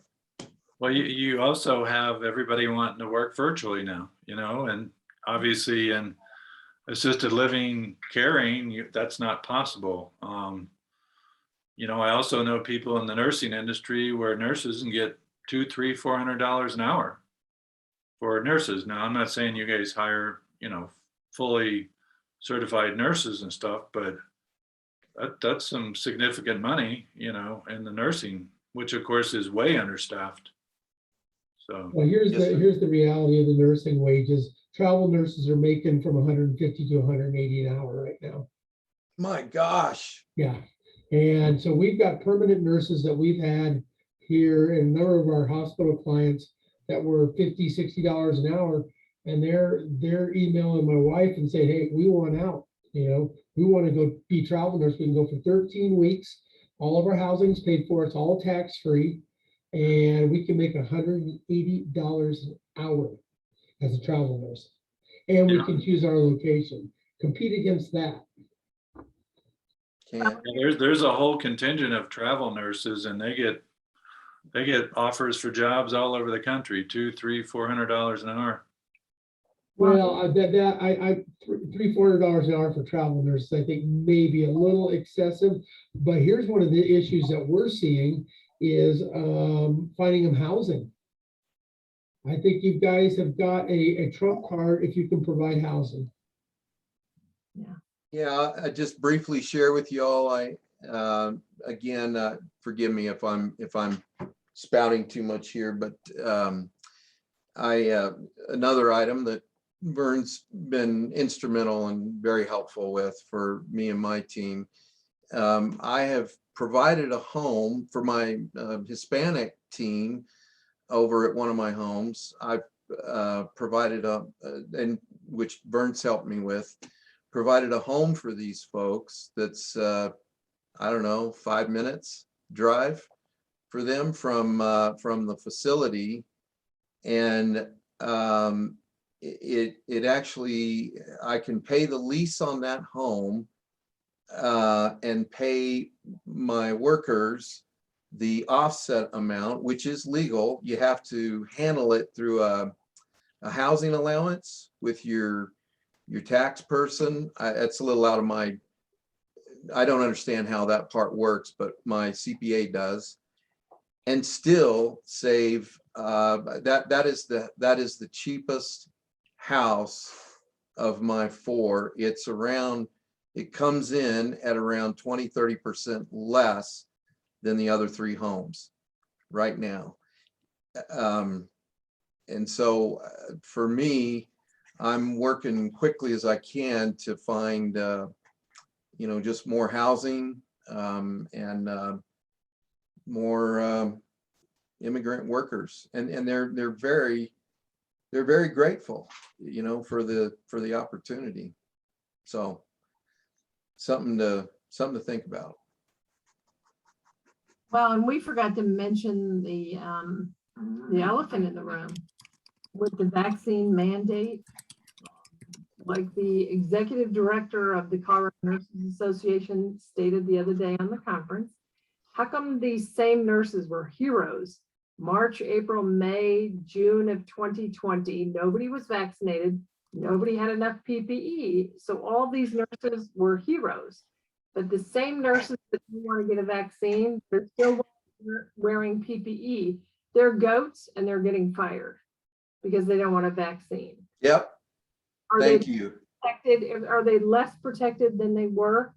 Well, you also have everybody wanting to work virtually now, you know, and obviously in assisted living caring, that's not possible. You know, I also know people in the nursing industry where nurses can get $200, $300, $400 an hour for nurses. Now, I'm not saying you guys hire, you know, fully certified nurses and stuff, but that's some significant money, you know, in the nursing, which of course is way understaffed. So Well, here's the reality of the nursing wages. Travel nurses are making from 150 to 180 an hour right now. My gosh. Yeah. And so we've got permanent nurses that we've had here and a number of our hospital clients that were $50, $60 an hour. And they're emailing my wife and saying, hey, we want out. You know, we want to go be travel nurse. We can go for 13 weeks. All of our housing's paid for. It's all tax free. And we can make $180 an hour as a travel nurse. And we can choose our location, compete against that. Can't. there's a whole contingent of travel nurses, and they get offers for jobs all over the country, $200, $300, $400 an hour. Well, I bet that I $300-400 an hour for travel nurses, I think maybe a little excessive. But here's one of the issues that we're seeing is finding them housing. I think you guys have got a trump card if you can provide housing. Yeah, I just briefly share with you all. I again, forgive me if I'm spouting too much here, but another item that Vern's been instrumental and very helpful with for me and my team. I have provided a home for my Hispanic team over at one of my homes. I've provided and which Vern's helped me with, provided a home for these folks that's I don't know, 5 minutes drive for them from the facility. And it actually, I can pay the lease on that home and pay my workers the offset amount, which is legal. You have to handle it through a housing allowance with your tax person. It's a little out of my, I don't understand how that part works, but my CPA does, and still save. That is the cheapest house of my 4. It's around, it comes in at around 20-30% less than the other 3 homes right now. And so for me, I'm working quickly as I can to find, you know, just more housing and more immigrant workers, and they're very grateful, you know, for the opportunity. So something to think about. Well, and we forgot to mention the elephant in the room with the vaccine mandate. Like the executive director of the Colorado Nurses Association stated the other day on the conference, how come these same nurses were heroes? March, April, May, June of 2020, nobody was vaccinated. Nobody had enough PPE. So all these nurses were heroes. But the same nurses that want to get a vaccine, they're still wearing PPE. They're goats and they're getting fired because they don't want a vaccine. Yep. Are Thank they you. protected? Are they less protected than they were?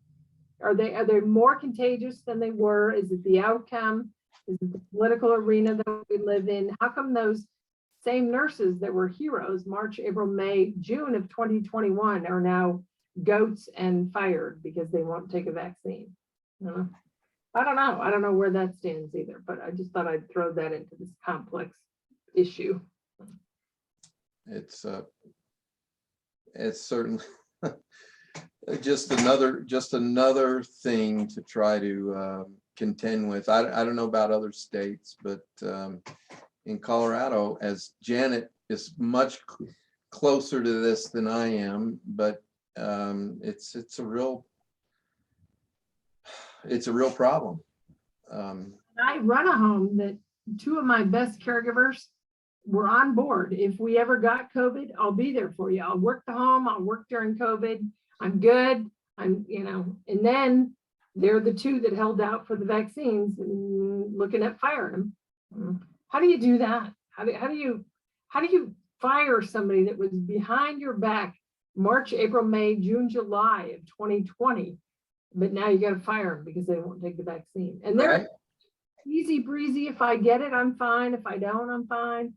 Are they more contagious than they were? Is it the outcome? Is it the political arena that we live in? How come those same nurses that were heroes March, April, May, June of 2021 are now goats and fired because they won't take a vaccine? I don't know. I don't know where that stands either, but I just thought I'd throw that into this complex issue. It's certainly just another thing to try to contend with. I don't know about other states, but in Colorado, as Janet is much closer to this than I am, but it's a real problem. I run a home that two of my best caregivers were on board. If we ever got COVID, I'll be there for you. I'll work the home. I'll work during COVID. I'm good. And then they're the two that held out for the vaccines and looking at firing them. How do you do that? How do you fire somebody that was behind your back March, April, May, June, July of 2020, but now you got to fire them because they won't take the vaccine? And they're easy breezy. If I get it, I'm fine. If I don't, I'm fine.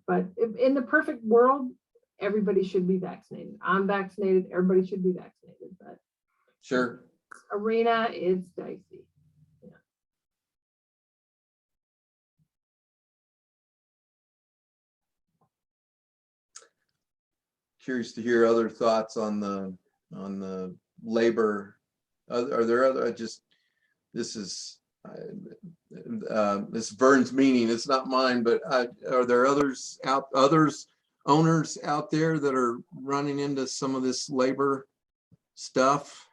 But in the perfect world, everybody should be vaccinated. I'm vaccinated. Everybody should be vaccinated. But sure, arena is dicey. Curious to hear other thoughts on the labor. Are there other? This is Vern's meaning. It's not mine, but are there others owners out there that are running into some of this labor stuff?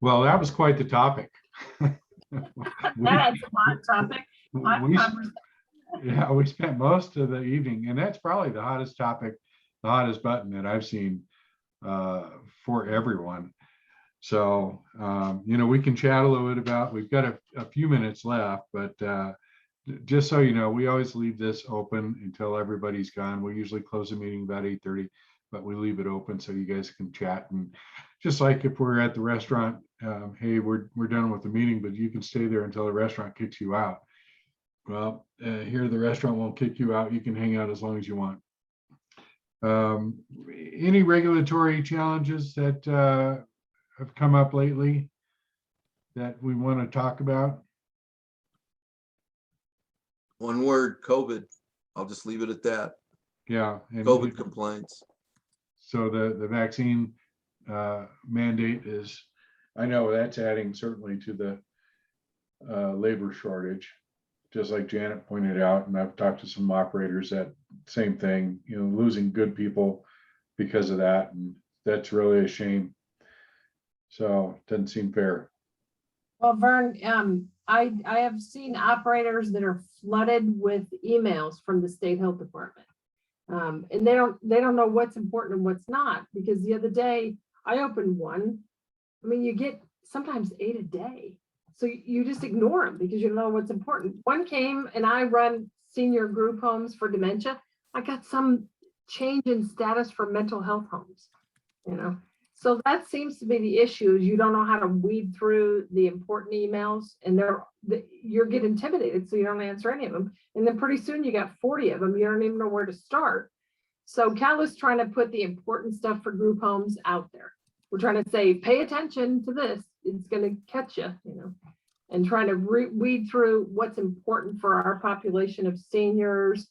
Well, that was quite the topic. That's a hot topic. We spent most of the evening, and that's probably the hottest topic, the hottest button that I've seen for everyone. So, we can chat a little bit about, we've got a few minutes left, but just so you know, we always leave this open until everybody's gone. We usually close the meeting about 8:30, but we leave it open so you guys can chat. And just like if we're at the restaurant, hey, we're done with the meeting, but you can stay there until the restaurant kicks you out. Well, here the restaurant won't kick you out. You can hang out as long as you want. Any regulatory challenges that have come up lately that we want to talk about? One word: COVID. I'll just leave it at that. Yeah. And COVID compliance. So the vaccine mandate is, I know that's adding certainly to the labor shortage, just like Janet pointed out, and I've talked to some operators that same thing, losing good people because of that, and that's really a shame. So it doesn't seem fair. Well, Vern, I have seen operators that are flooded with emails from the state health department. And they don't know what's important and what's not, because the other day I opened one. I mean, you get sometimes 8 a day. So you just ignore them because you don't know what's important. One came, and I run senior group homes for dementia. I got some change in status for mental health homes, So that seems to be the issue, is you don't know how to weed through the important emails, and you get intimidated, so you don't answer any of them. And then pretty soon you got 40 of them. You don't even know where to start. So Cal is trying to put the important stuff for group homes out there. We're trying to say, pay attention to this. It's going to catch you, and trying to weed through what's important for our population of seniors,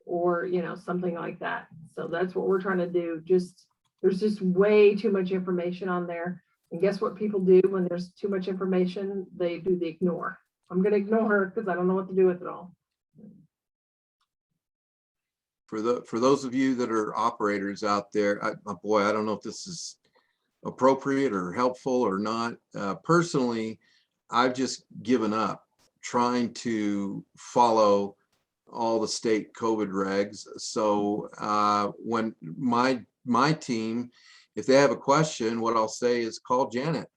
or, something like that. So that's what we're trying to do. Just There's just way too much information on there. And guess what people do when there's too much information? They do the ignore. I'm going to ignore her because I don't know what to do with it all. For those of you that are operators out there, boy, I don't know if this is appropriate or helpful or not. Personally, I've just given up trying to follow all the state COVID regs. So when my team, if they have a question, what I'll say is call Janet.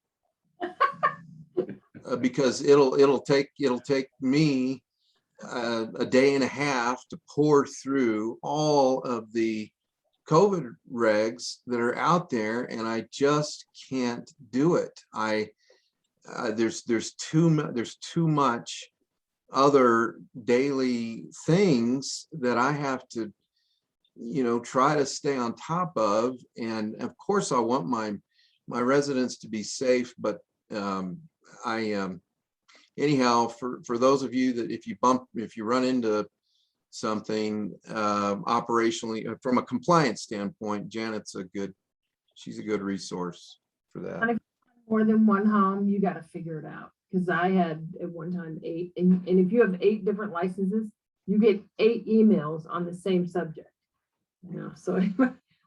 Because it'll take me a day and a half to pour through all of the COVID regs that are out there, and I just can't do it. There's too much other daily things that I have to, try to stay on top of. And of course I want my residents to be safe, but anyhow, for those of you that if you run into something operationally from a compliance standpoint, Janet's she's a good resource for that. And if more than one home, you got to figure it out. Because I had at one time 8, and if you have 8 different licenses, you get 8 emails on the same subject. So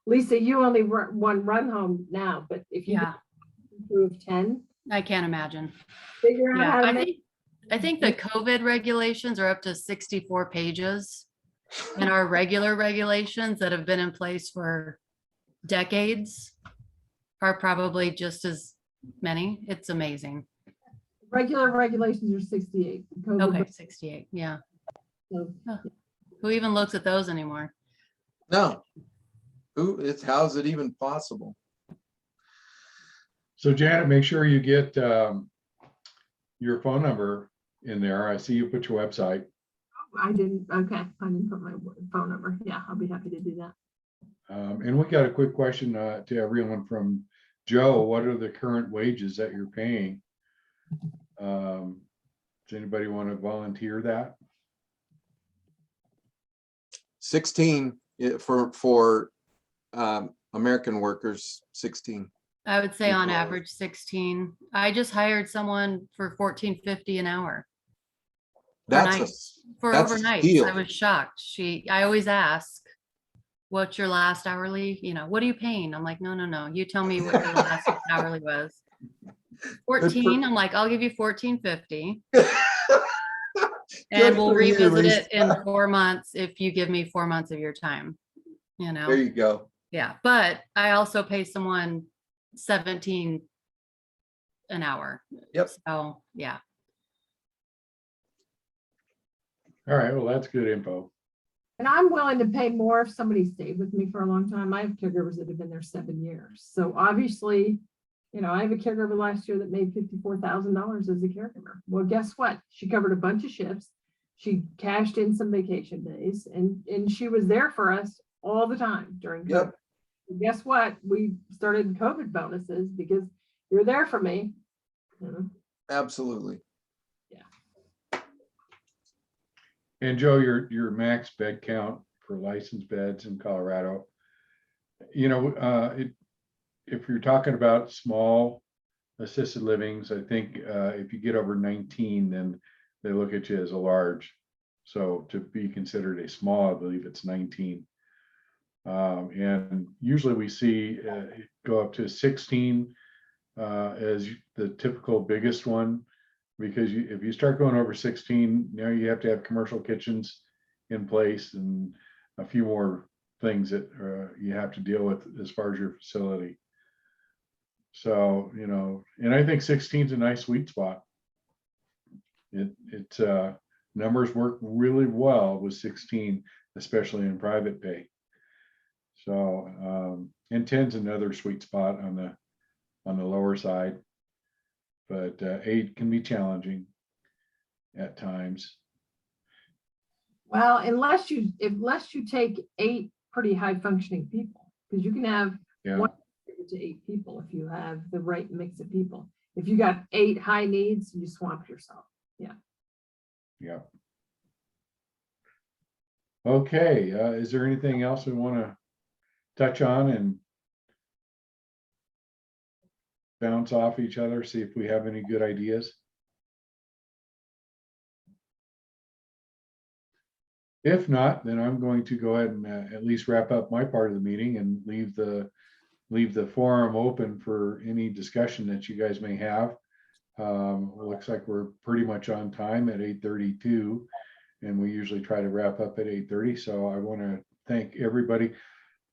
Lisa, you only run home now, but if you improve 10, I can't imagine. figure out how to make. I think the COVID regulations are up to 64 pages, and our regular regulations that have been in place for decades are probably just as many. It's amazing. Regular regulations are 68. Okay, 68. Yeah. So, Who even looks at those anymore? No, how's it even possible? So Janet, make sure you get your phone number in there. I see you put your website. I didn't. Okay, I didn't put my phone number. Yeah, I'll be happy to do that. And we got a quick question to everyone from Joe. What are the current wages that you're paying? Does anybody want to volunteer that? 16 for American workers, 16. I would say on average 16. I just hired someone for $14.50 an hour. For overnight. I was shocked. I always ask, what's your last hourly? What are you paying? I'm like, no. You tell me what your last hourly was. 14. I'm like, I'll give you $14.50. And we'll revisit it in 4 months if you give me 4 months of your time. There you go. Yeah, but I also pay someone $17 an hour. Yep. So yeah. All right, well, that's good info. And I'm willing to pay more if somebody stayed with me for a long time. I have caregivers that have been there 7 years. So obviously, I have a caregiver last year that made $54,000 as a caregiver. Well, guess what? She covered a bunch of shifts. She cashed in some vacation days, and she was there for us all the time during COVID. Yep. And guess what? We started COVID bonuses because you're there for me. Absolutely. Yeah. And Joe, your max bed count for licensed beds in Colorado, if you're talking about small assisted livings, I think if you get over 19, then they look at you as a large. So to be considered a small, I believe it's 19. And usually we see it go up to 16 as the typical biggest one, because if you start going over 16, now you have to have commercial kitchens in place and a few more things that you have to deal with as far as your facility. So, and I think 16 is a nice sweet spot. It numbers work really well with 16, especially in private pay. So, and 10's another sweet spot on the lower side, but 8 can be challenging at times. Well, unless you take 8 pretty high functioning people, because you can have 1 to 8 people if you have the right mix of people. If you got 8 high needs, you swamp yourself. Yeah. Okay. Is there anything else we want to touch on? And bounce off each other, see if we have any good ideas. If not, then I'm going to go ahead and at least wrap up my part of the meeting and leave the forum open for any discussion that you guys may have. Looks like we're pretty much on time at 8:32, and we usually try to wrap up at 8:30. So I want to thank everybody.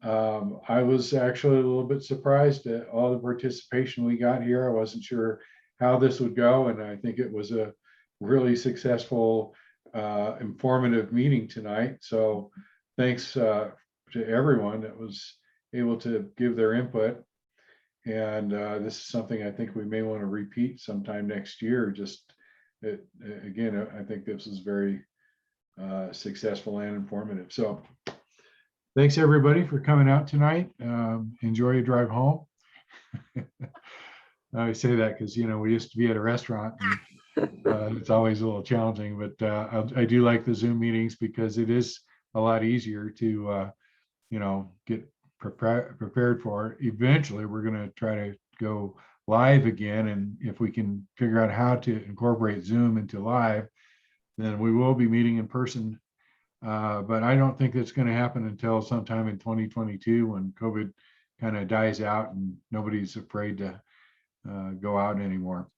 I was actually a little bit surprised at all the participation we got here. I wasn't sure how this would go, and I think it was a really successful, informative meeting tonight. So thanks to everyone that was able to give their input. And this is something I think we may want to repeat sometime next year. Just again, I think this is very successful and informative. So thanks everybody for coming out tonight. Enjoy your drive home. I always say that because, you know, we used to be at a restaurant and it's always a little challenging, but I do like the Zoom meetings because it is a lot easier to, you know, get prepared for it. Eventually, we're going to try to go live again. And if we can figure out how to incorporate Zoom into live, then we will be meeting in person. But I don't think that's going to happen until sometime in 2022 when COVID kind of dies out and nobody's afraid to go out anymore.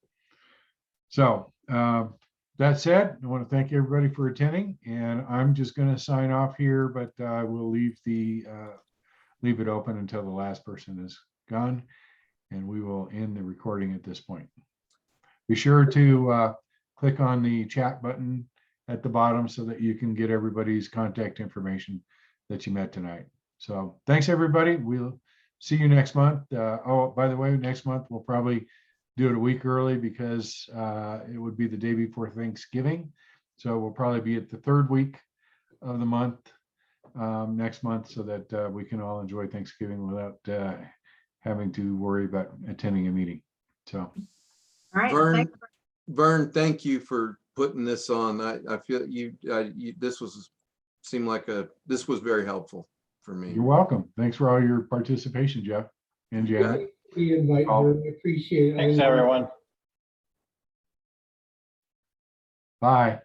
So that said, I want to thank everybody for attending, and I'm just going to sign off here, but I will leave it open until the last person is gone, and we will end the recording at this point. Be sure to click on the chat button at the bottom so that you can get everybody's contact information that you met tonight. So thanks everybody. We'll see you next month. Oh, by the way, next month we'll probably do it a week early because it would be the day before Thanksgiving. So we'll probably be at the third week of the month next month so that we can all enjoy Thanksgiving without having to worry about attending a meeting. So, All right. Vern, Vern, thank you for putting this on. I feel this was very helpful for me. you're welcome. Thanks for all your participation, Jeff and Janet. The invite, Vern, I appreciate it. Thanks, everyone. Bye.